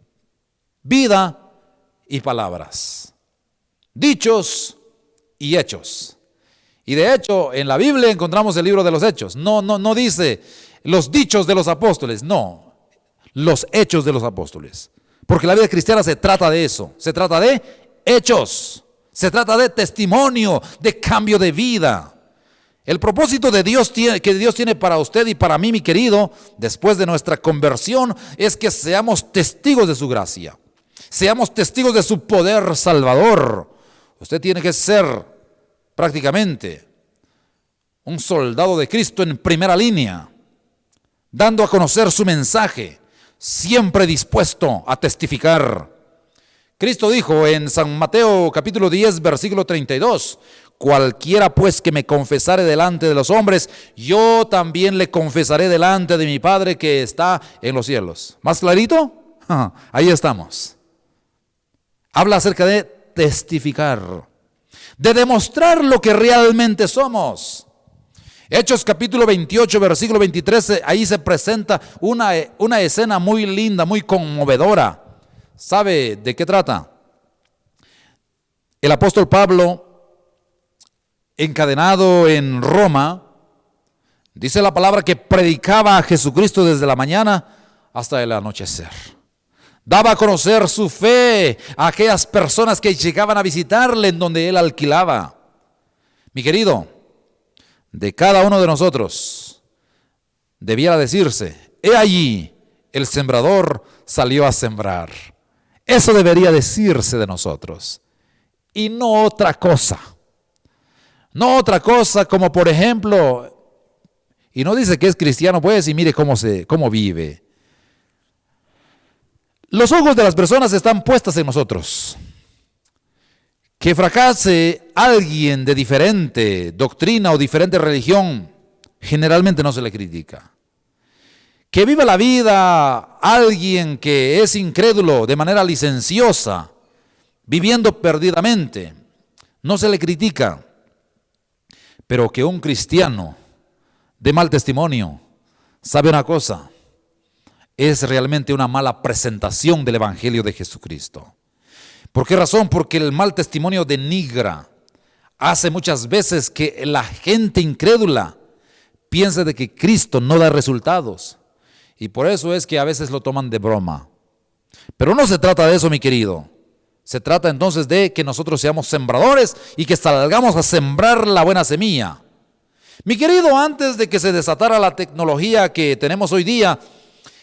Vida y palabras, dichos y hechos. Y de hecho en la Biblia encontramos el libro de los Hechos. No dice los dichos de los apóstoles, no, los hechos de los apóstoles. Porque la vida cristiana se trata de eso, se trata de hechos, se trata de testimonio, de cambio de vida. El propósito de Dios que Dios tiene para usted y para mí, mi querido, después de nuestra conversión, es que seamos testigos de su gracia, seamos testigos de su poder salvador. Usted tiene que ser prácticamente un soldado de Cristo en primera línea, dando a conocer su mensaje, siempre dispuesto a testificar. Cristo dijo en San Mateo capítulo 10, versículo 32, cualquiera pues que me confesare delante de los hombres, yo también le confesaré delante de mi Padre que está en los cielos. ¿Más clarito? Ahí estamos. Habla acerca de testificar, de demostrar lo que realmente somos. Hechos capítulo 28, versículo 23, ahí se presenta una escena muy linda, muy conmovedora. ¿Sabe de qué trata? El apóstol Pablo, encadenado en Roma, dice la palabra que predicaba a Jesucristo desde la mañana hasta el anochecer. Daba a conocer su fe a aquellas personas que llegaban a visitarle en donde él alquilaba. Mi querido, de cada uno de nosotros debiera decirse: he allí, el sembrador salió a sembrar. Eso debería decirse de nosotros. Y no otra cosa. No otra cosa como por ejemplo, y no dice que es cristiano, pues, y mire cómo vive. Los ojos de las personas están puestas en nosotros. Que fracase alguien de diferente doctrina o diferente religión, generalmente no se le critica. Que viva la vida alguien que es incrédulo de manera licenciosa, viviendo perdidamente, no se le critica. Pero que un cristiano de mal testimonio, ¿sabe una cosa? Es realmente una mala presentación del Evangelio de Jesucristo. ¿Por qué razón? Porque el mal testimonio denigra, hace muchas veces que la gente incrédula piense de que Cristo no da resultados. Y por eso es que a veces lo toman de broma. Pero no se trata de eso, mi querido. Se trata entonces de que nosotros seamos sembradores y que salgamos a sembrar la buena semilla. Mi querido, antes de que se desatara la tecnología que tenemos hoy día,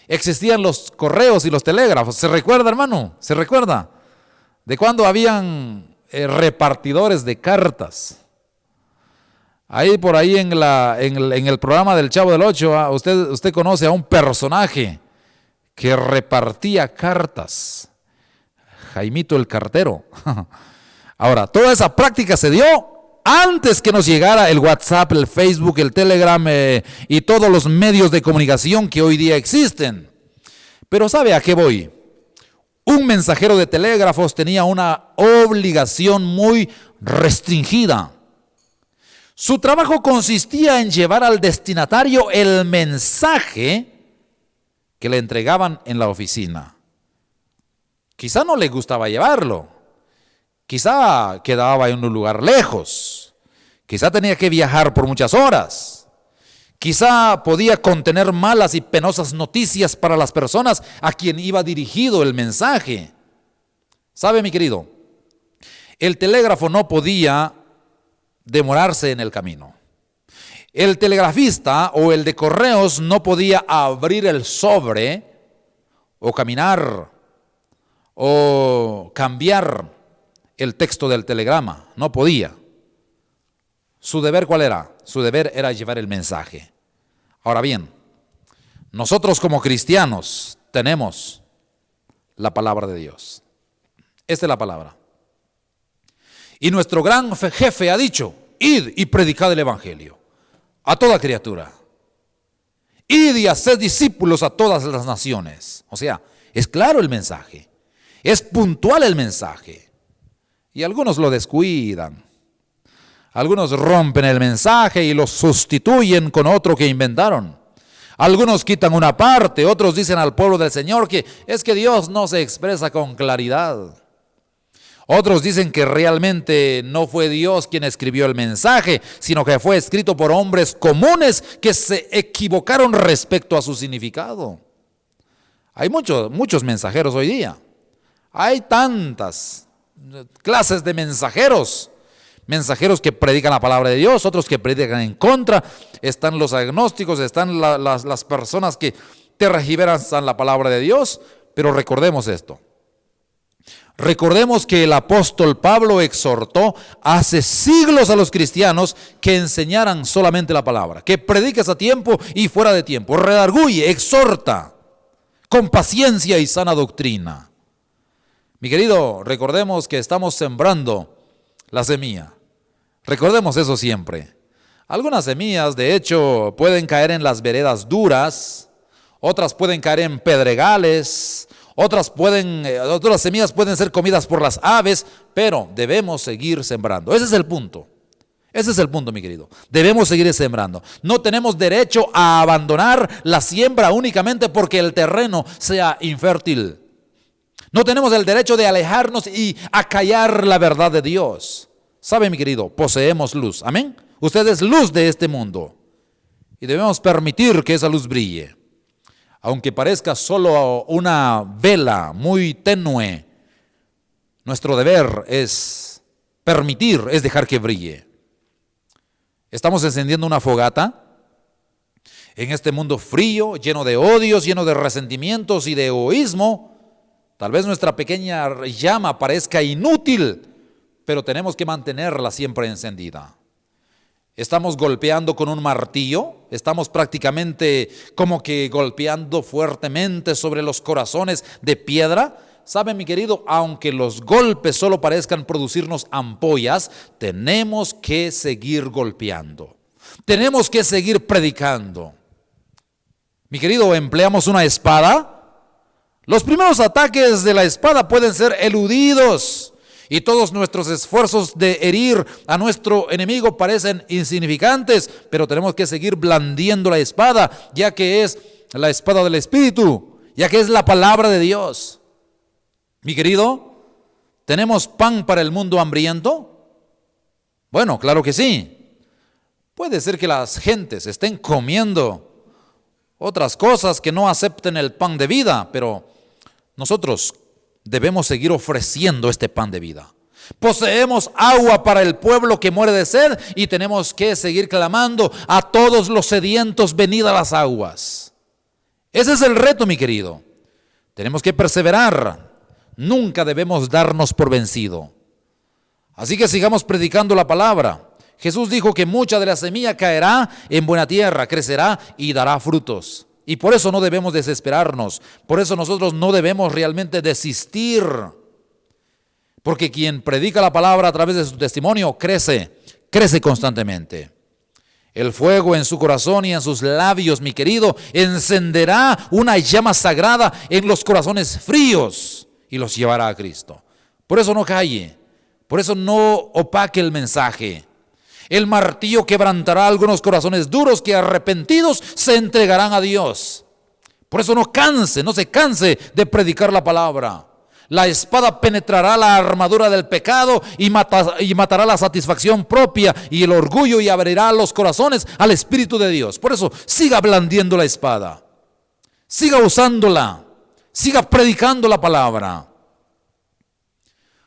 existían los correos y los telégrafos. ¿Se recuerda, hermano? ¿Se recuerda? De cuando habían repartidores de cartas. Ahí por ahí en el programa del Chavo del Ocho, usted conoce a un personaje que repartía cartas. Jaimito el cartero. Ahora, toda esa práctica se dio antes que nos llegara el WhatsApp, el Facebook, el Telegram y todos los medios de comunicación que hoy día existen. Pero ¿sabe a qué voy? Un mensajero de telégrafos tenía una obligación muy restringida. Su trabajo consistía en llevar al destinatario el mensaje que le entregaban en la oficina. Quizá no le gustaba llevarlo, quizá quedaba en un lugar lejos, quizá tenía que viajar por muchas horas, quizá podía contener malas y penosas noticias para las personas a quien iba dirigido el mensaje. ¿Sabe, mi querido? El telégrafo no podía demorarse en el camino. El telegrafista o el de correos no podía abrir el sobre o caminar o cambiar el texto del telegrama. No podía. ¿Su deber cuál era? Su deber era llevar el mensaje. Ahora bien, nosotros como cristianos tenemos la palabra de Dios. Esta es la palabra. Y nuestro gran jefe ha dicho: id y predicad el evangelio a toda criatura. Id y haced discípulos a todas las naciones. O sea, es claro el mensaje. Es puntual el mensaje. Y algunos lo descuidan. Algunos rompen el mensaje y lo sustituyen con otro que inventaron. Algunos quitan una parte, otros dicen al pueblo del Señor que es que Dios no se expresa con claridad. Otros dicen que realmente no fue Dios quien escribió el mensaje, sino que fue escrito por hombres comunes que se equivocaron respecto a su significado. Hay muchos mensajeros hoy día. Hay tantas clases de mensajeros. Mensajeros que predican la palabra de Dios, otros que predican en contra. Están los agnósticos, están las personas que tergiversan la palabra de Dios. Pero recordemos esto. Recordemos que el apóstol Pablo exhortó hace siglos a los cristianos que enseñaran solamente la palabra, que prediques a tiempo y fuera de tiempo, redarguye, exhorta, con paciencia y sana doctrina. Mi querido, recordemos que estamos sembrando la semilla. Recordemos eso siempre. Algunas semillas, de hecho, pueden caer en las veredas duras, otras pueden caer en pedregales, otras semillas pueden ser comidas por las aves, pero debemos seguir sembrando. Ese es el punto. Ese es el punto, mi querido. Debemos seguir sembrando. No tenemos derecho a abandonar la siembra únicamente porque el terreno sea infértil. No tenemos el derecho de alejarnos y acallar la verdad de Dios. ¿Sabe, mi querido? Poseemos luz. Amén. Usted es luz de este mundo. Y debemos permitir que esa luz brille. Aunque parezca solo una vela muy tenue, nuestro deber es permitir, es dejar que brille. Estamos encendiendo una fogata en este mundo frío, lleno de odios, lleno de resentimientos y de egoísmo. Tal vez nuestra pequeña llama parezca inútil, pero tenemos que mantenerla siempre encendida. Estamos golpeando con un martillo, estamos prácticamente como que golpeando fuertemente sobre los corazones de piedra. ¿Sabe, mi querido? Aunque los golpes solo parezcan producirnos ampollas, tenemos que seguir golpeando. Tenemos que seguir predicando. Mi querido, ¿empleamos una espada? Los primeros ataques de la espada pueden ser eludidos y todos nuestros esfuerzos de herir a nuestro enemigo parecen insignificantes, pero tenemos que seguir blandiendo la espada, ya que es la espada del Espíritu, ya que es la palabra de Dios. Mi querido, ¿tenemos pan para el mundo hambriento? Bueno, claro que sí. Puede ser que las gentes estén comiendo otras cosas que no acepten el pan de vida, pero nosotros debemos seguir ofreciendo este pan de vida. Poseemos agua para el pueblo que muere de sed y tenemos que seguir clamando a todos los sedientos, venid a las aguas. Ese es el reto, mi querido. Tenemos que perseverar. Nunca debemos darnos por vencido. Así que sigamos predicando la palabra. Jesús dijo que mucha de la semilla caerá en buena tierra, crecerá y dará frutos. Y por eso no debemos desesperarnos. Por eso nosotros no debemos realmente desistir. Porque quien predica la palabra a través de su testimonio crece constantemente. El fuego en su corazón y en sus labios, mi querido, encenderá una llama sagrada en los corazones fríos y los llevará a Cristo. Por eso no calle, por eso no opaque el mensaje. El martillo quebrantará algunos corazones duros que arrepentidos se entregarán a Dios. Por eso no se canse de predicar la palabra. La espada penetrará la armadura del pecado y matará la satisfacción propia y el orgullo y abrirá los corazones al Espíritu de Dios. Por eso siga blandiendo la espada, siga usándola, siga predicando la palabra.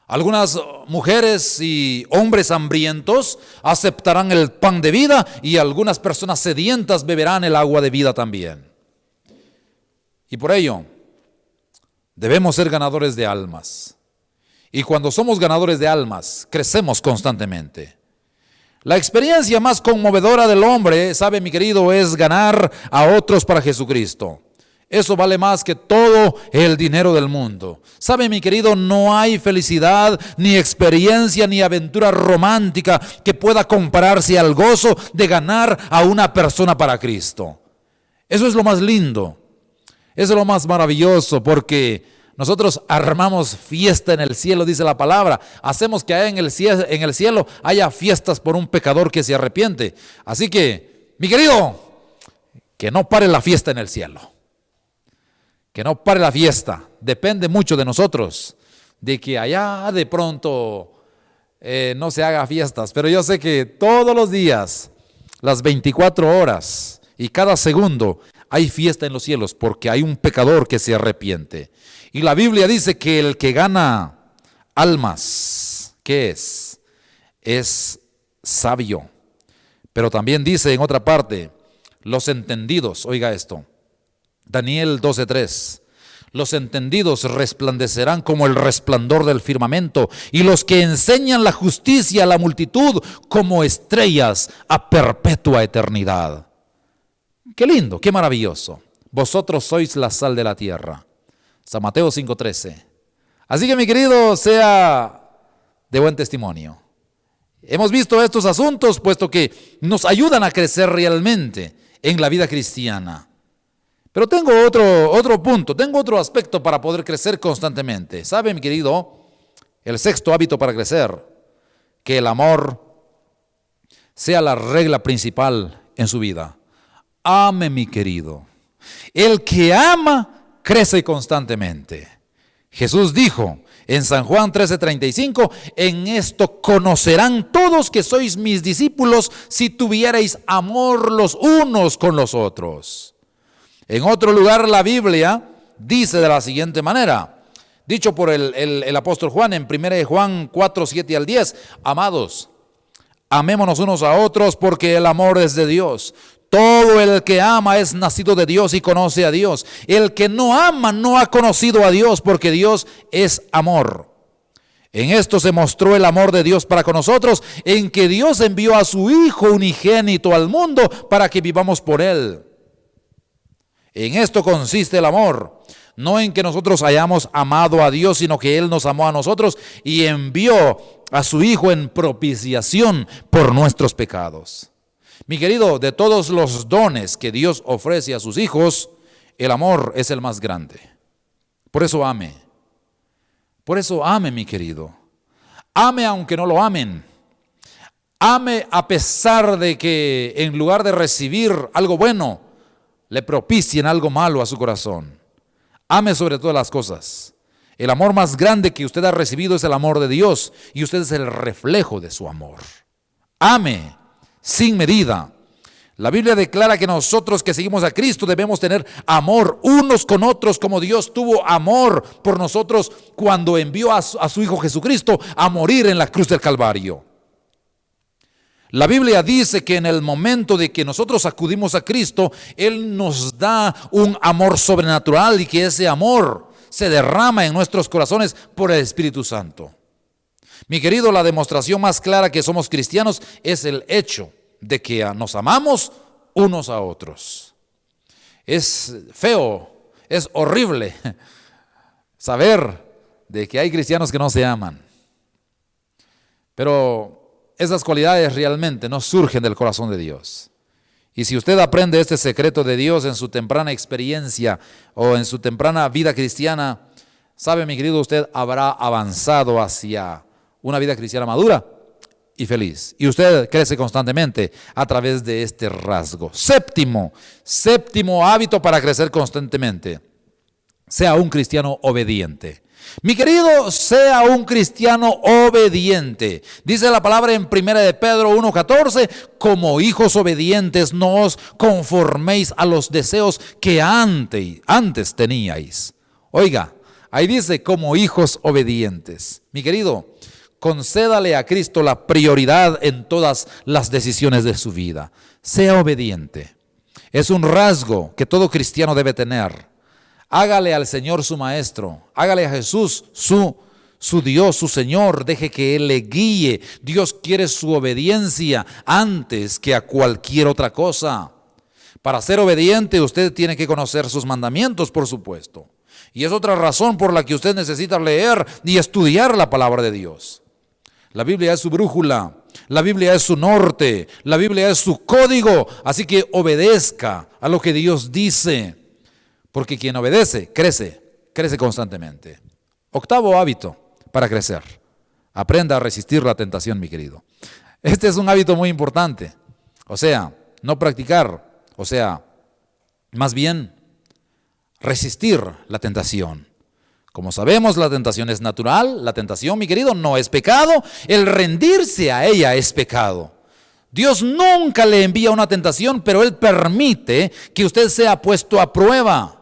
Algunas mujeres y hombres hambrientos aceptarán el pan de vida y algunas personas sedientas beberán el agua de vida también. Y por ello, debemos ser ganadores de almas. Y cuando somos ganadores de almas, crecemos constantemente. La experiencia más conmovedora del hombre, sabe, mi querido, es ganar a otros para Jesucristo. Eso vale más que todo el dinero del mundo. ¿Sabe, mi querido? No hay felicidad, ni experiencia, ni aventura romántica que pueda compararse al gozo de ganar a una persona para Cristo. Eso es lo más lindo. Eso es lo más maravilloso, porque nosotros armamos fiesta en el cielo, dice la palabra. Hacemos que en el cielo haya fiestas por un pecador que se arrepiente. Así que, mi querido, que no pare la fiesta en el cielo. Que no pare la fiesta. Depende mucho de nosotros, de que allá de pronto no se haga fiestas. Pero yo sé que todos los días, las 24 horas y cada segundo, hay fiesta en los cielos porque hay un pecador que se arrepiente. Y la Biblia dice que el que gana almas, ¿qué es? Es sabio. Pero también dice en otra parte, los entendidos, oiga esto, Daniel 12:3, los entendidos resplandecerán como el resplandor del firmamento y los que enseñan la justicia a la multitud como estrellas a perpetua eternidad. Qué lindo, qué maravilloso. Vosotros sois la sal de la tierra. San Mateo 5:13. Así que, mi querido, sea de buen testimonio. Hemos visto estos asuntos puesto que nos ayudan a crecer realmente en la vida cristiana. Pero tengo otro punto, tengo otro aspecto para poder crecer constantemente. ¿Sabe, mi querido? El sexto hábito para crecer, que el amor sea la regla principal en su vida. Ame, mi querido. El que ama crece constantemente. Jesús dijo en San Juan 13:35, en esto conocerán todos que sois mis discípulos si tuvierais amor los unos con los otros. En otro lugar la Biblia dice de la siguiente manera, dicho por el apóstol Juan en 1 Juan 4:7-10, amados, amémonos unos a otros porque el amor es de Dios. Todo el que ama es nacido de Dios y conoce a Dios. El que no ama no ha conocido a Dios porque Dios es amor. En esto se mostró el amor de Dios para con nosotros, en que Dios envió a su Hijo unigénito al mundo para que vivamos por Él. En esto consiste el amor, no en que nosotros hayamos amado a Dios, sino que Él nos amó a nosotros y envió a su Hijo en propiciación por nuestros pecados. Mi querido, de todos los dones que Dios ofrece a sus hijos, el amor es el más grande. Por eso ame. Por eso ame, mi querido. Ame aunque no lo amen. Ame a pesar de que en lugar de recibir algo bueno, le propicien algo malo a su corazón. Ame sobre todas las cosas. El amor más grande que usted ha recibido es el amor de Dios y usted es el reflejo de su amor. Ame sin medida. La Biblia declara que nosotros que seguimos a Cristo debemos tener amor unos con otros como Dios tuvo amor por nosotros cuando envió a su Hijo Jesucristo a morir en la cruz del Calvario. La Biblia dice que en el momento de que nosotros acudimos a Cristo, Él nos da un amor sobrenatural y que ese amor se derrama en nuestros corazones por el Espíritu Santo. Mi querido, la demostración más clara que somos cristianos es el hecho de que nos amamos unos a otros. Es feo, es horrible saber de que hay cristianos que no se aman. Pero esas cualidades realmente no surgen del corazón de Dios. Y si usted aprende este secreto de Dios en su temprana experiencia o en su temprana vida cristiana, sabe, mi querido, usted habrá avanzado hacia una vida cristiana madura y feliz. Y usted crece constantemente a través de este rasgo. Séptimo hábito para crecer constantemente. Sea un cristiano obediente. Mi querido, sea un cristiano obediente. Dice la palabra en 1 de Pedro 1:14, como hijos obedientes no os conforméis a los deseos que antes teníais. Oiga, ahí dice como hijos obedientes. Mi querido, concédale a Cristo la prioridad en todas las decisiones de su vida. Sea obediente. Es un rasgo que todo cristiano debe tener. Hágale al Señor su maestro. Hágale a Jesús su Dios, su Señor. Deje que Él le guíe. Dios quiere su obediencia antes que a cualquier otra cosa. Para ser obediente usted tiene que conocer sus mandamientos, por supuesto. Y es otra razón por la que usted necesita leer y estudiar la palabra de Dios. La Biblia es su brújula, la Biblia es su norte, la Biblia es su código, así que obedezca a lo que Dios dice, porque quien obedece crece constantemente. Octavo hábito para crecer, aprenda a resistir la tentación, mi querido. Este es un hábito muy importante, no practicar, más bien resistir la tentación. Como sabemos, la tentación es natural. La tentación, mi querido, no es pecado. El rendirse a ella es pecado. Dios nunca le envía una tentación, pero Él permite que usted sea puesto a prueba.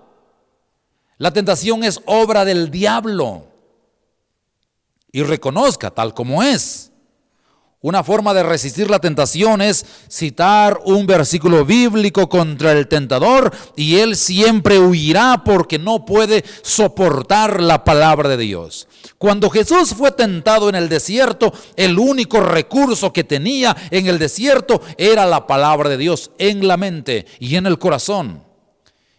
La tentación es obra del diablo. Y reconozca tal como es. Una forma de resistir la tentación es citar un versículo bíblico contra el tentador y él siempre huirá porque no puede soportar la palabra de Dios. Cuando Jesús fue tentado en el desierto, el único recurso que tenía en el desierto era la palabra de Dios en la mente y en el corazón.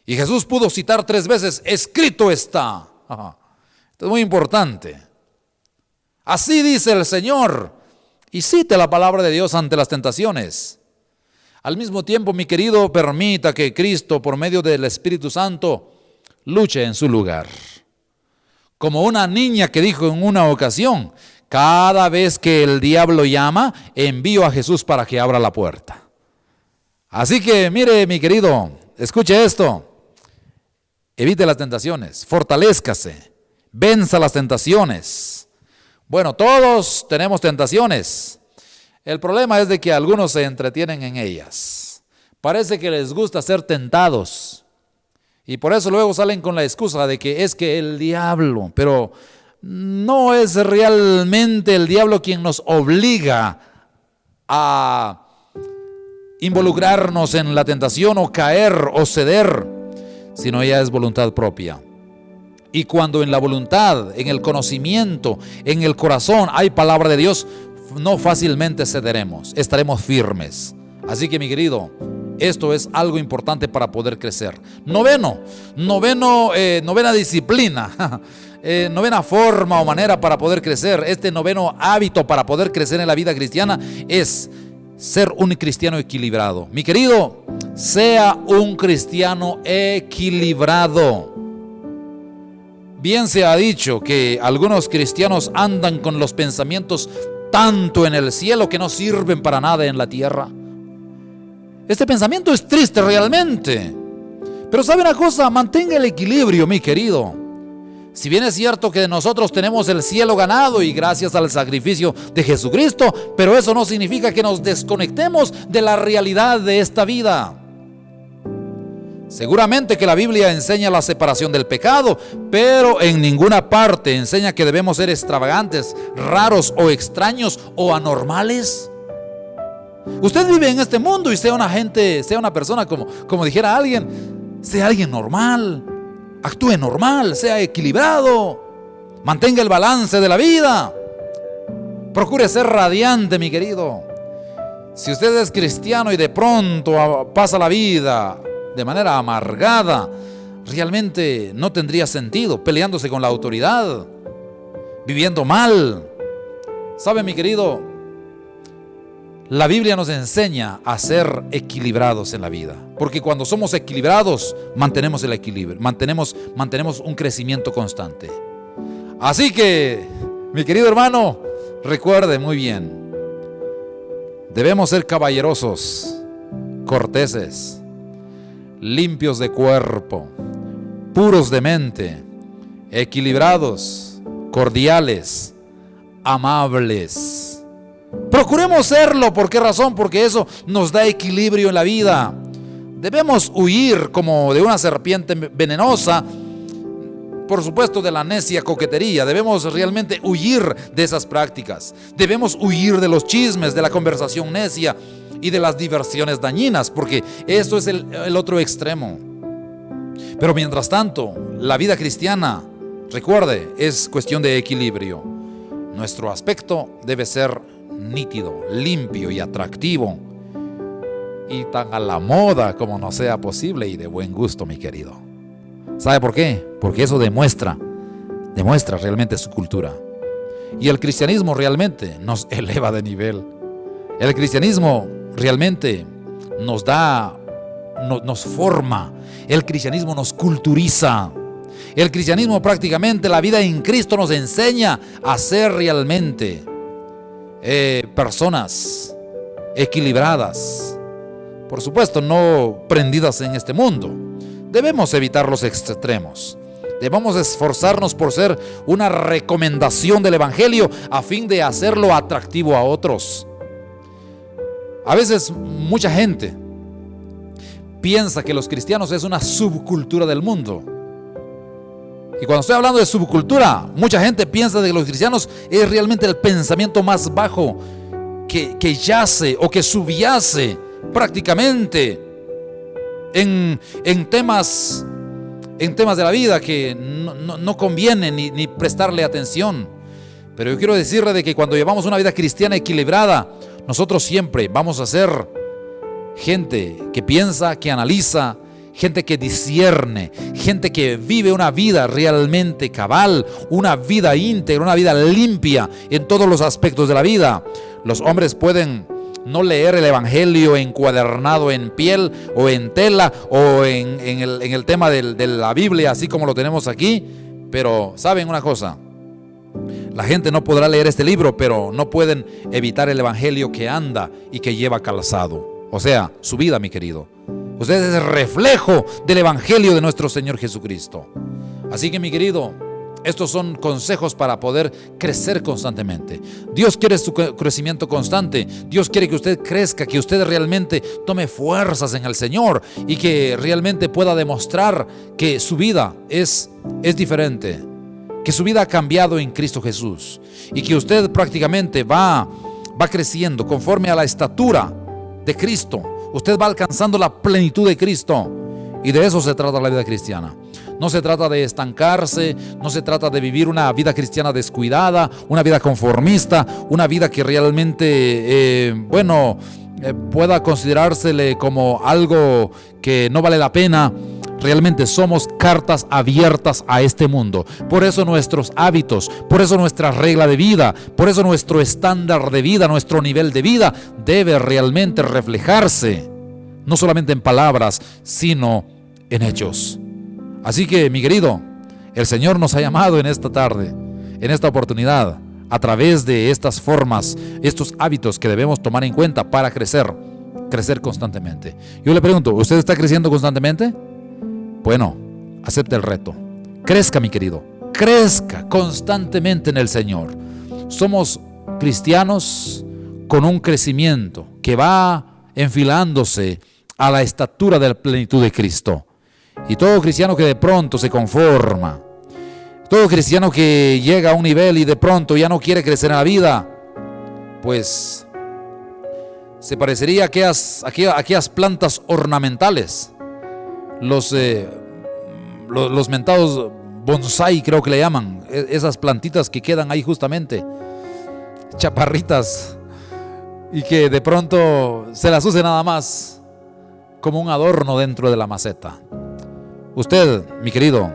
Y Jesús pudo citar 3 veces, escrito está. Esto es muy importante. Así dice el Señor. Y cite la palabra de Dios ante las tentaciones. Al mismo tiempo, mi querido, permita que Cristo, por medio del Espíritu Santo, luche en su lugar. Como una niña que dijo en una ocasión, cada vez que el diablo llama, envío a Jesús para que abra la puerta. Así que, mire, mi querido, escuche esto. Evite las tentaciones, fortalézcase. venza las tentaciones. Bueno, todos tenemos tentaciones. El problema es de que algunos se entretienen en ellas. Parece que les gusta ser tentados. Y por eso luego salen con la excusa de que es que el diablo, pero no es realmente el diablo quien nos obliga a involucrarnos en la tentación o caer o ceder, sino ya es voluntad propia. Y cuando en la voluntad, en el conocimiento, en el corazón hay palabra de Dios, no fácilmente cederemos, estaremos firmes. Así que mi querido, esto es algo importante para poder crecer. Novena disciplina, novena forma o manera para poder crecer. Este noveno hábito para poder crecer en la vida cristiana es ser un cristiano equilibrado. Mi querido, sea un cristiano equilibrado. Bien se ha dicho que algunos cristianos andan con los pensamientos tanto en el cielo que no sirven para nada en la tierra. Este pensamiento es triste realmente. Pero ¿sabe una cosa? Mantenga el equilibrio, mi querido. Si bien es cierto que nosotros tenemos el cielo ganado y gracias al sacrificio de Jesucristo, pero eso no significa que nos desconectemos de la realidad de esta vida. Seguramente que la Biblia enseña la separación del pecado, pero en ninguna parte enseña que debemos ser extravagantes, raros o extraños o anormales. Usted vive en este mundo y sea una persona como dijera alguien, sea alguien normal, actúe normal, sea equilibrado, mantenga el balance de la vida, procure ser radiante, mi querido. Si usted es cristiano y de pronto pasa la vida de manera amargada, realmente no tendría sentido, peleándose con la autoridad, viviendo mal. ¿Sabe, mi querido? La Biblia nos enseña a ser equilibrados en la vida, porque cuando somos equilibrados mantenemos el equilibrio, mantenemos un crecimiento constante. Así que, mi querido hermano, recuerde muy bien, debemos ser caballerosos, corteses, limpios de cuerpo, puros de mente, equilibrados, cordiales, amables. Procuremos serlo. ¿Por qué razón? Porque eso nos da equilibrio en la vida. Debemos huir como de una serpiente venenosa, por supuesto de la necia coquetería. Debemos realmente huir de esas prácticas. Debemos huir de los chismes, de la conversación necia y de las diversiones dañinas, porque eso es el otro extremo. Pero mientras tanto, la vida cristiana, recuerde, es cuestión de equilibrio. Nuestro aspecto debe ser nítido, limpio y atractivo, y tan a la moda como nos sea posible y de buen gusto, mi querido. ¿Sabe por qué? Porque eso demuestra realmente su cultura. Y el cristianismo realmente nos eleva de nivel. El cristianismo realmente nos forma. El cristianismo nos culturiza. El cristianismo, prácticamente la vida en Cristo, nos enseña a ser realmente personas equilibradas. Por supuesto, no prendidas en este mundo. Debemos evitar los extremos. Debemos esforzarnos por ser una recomendación del Evangelio a fin de hacerlo atractivo a otros. A veces mucha gente piensa que los cristianos es una subcultura del mundo. Y cuando estoy hablando de subcultura, mucha gente piensa de que los cristianos es realmente el pensamiento más bajo que yace o que subyace prácticamente en temas de la vida que no conviene ni prestarle atención. Pero yo quiero decirle de que cuando llevamos una vida cristiana equilibrada, nosotros siempre vamos a ser gente que piensa, que analiza, gente que discierne, gente que vive una vida realmente cabal, una vida íntegra, una vida limpia en todos los aspectos de la vida. Los hombres pueden no leer el Evangelio encuadernado en piel o en tela o en el tema de la Biblia, así como lo tenemos aquí, pero ¿saben una cosa? La gente no podrá leer este libro, pero no pueden evitar el Evangelio que anda y que lleva calzado. O sea, su vida, mi querido. Usted es el reflejo del Evangelio de nuestro Señor Jesucristo. Así que, mi querido, Estos son consejos para poder crecer constantemente. Dios quiere su crecimiento constante. Dios quiere que usted crezca, que usted realmente tome fuerzas en el Señor y que realmente pueda demostrar que su vida es diferente, que su vida ha cambiado en Cristo Jesús y que usted prácticamente va creciendo conforme a la estatura de Cristo. Usted va alcanzando la plenitud de Cristo, y de eso se trata la vida cristiana. No se trata de estancarse, no se trata de vivir una vida cristiana descuidada, una vida conformista, una vida que realmente, pueda considerársele como algo que no vale la pena. Realmente somos cartas abiertas a este mundo. Por eso nuestros hábitos, por eso nuestra regla de vida, por eso nuestro estándar de vida, nuestro nivel de vida debe realmente reflejarse, no solamente en palabras, sino en hechos. Así que, mi querido, el Señor nos ha llamado en esta tarde, en esta oportunidad, a través de estas formas, estos hábitos que debemos tomar en cuenta para crecer constantemente. Yo le pregunto, ¿usted está creciendo constantemente? Bueno, acepte el reto. Crezca, mi querido. Crezca constantemente en el Señor. Somos cristianos con un crecimiento que va enfilándose a la estatura de la plenitud de Cristo. Y todo cristiano que de pronto se conforma, todo cristiano que llega a un nivel y de pronto ya no quiere crecer en la vida, pues se parecería a aquellas plantas ornamentales. Los mentados bonsai, creo que le llaman, esas plantitas que quedan ahí justamente, chaparritas, y que de pronto se las use nada más como un adorno dentro de la maceta. Usted, mi querido,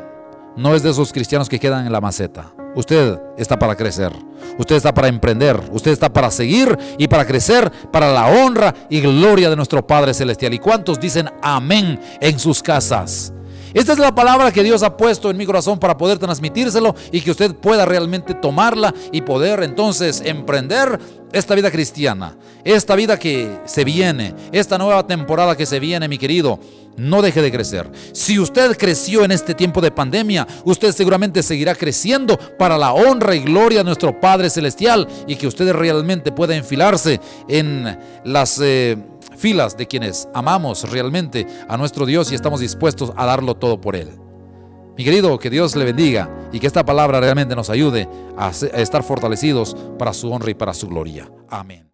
no es de esos cristianos que quedan en la maceta. Usted está para crecer, usted está para emprender, usted está para seguir y para crecer para la honra y gloria de nuestro Padre Celestial. ¿Y cuántos dicen amén en sus casas? Esta es la palabra que Dios ha puesto en mi corazón para poder transmitírselo y que usted pueda realmente tomarla y poder entonces emprender esta vida cristiana, esta vida que se viene, esta nueva temporada que se viene, mi querido. No deje de crecer. Si usted creció en este tiempo de pandemia, usted seguramente seguirá creciendo para la honra y gloria de nuestro Padre Celestial, y que usted realmente pueda enfilarse en las filas de quienes amamos realmente a nuestro Dios y estamos dispuestos a darlo todo por Él. Mi querido, que Dios le bendiga y que esta palabra realmente nos ayude a estar fortalecidos para su honra y para su gloria. Amén.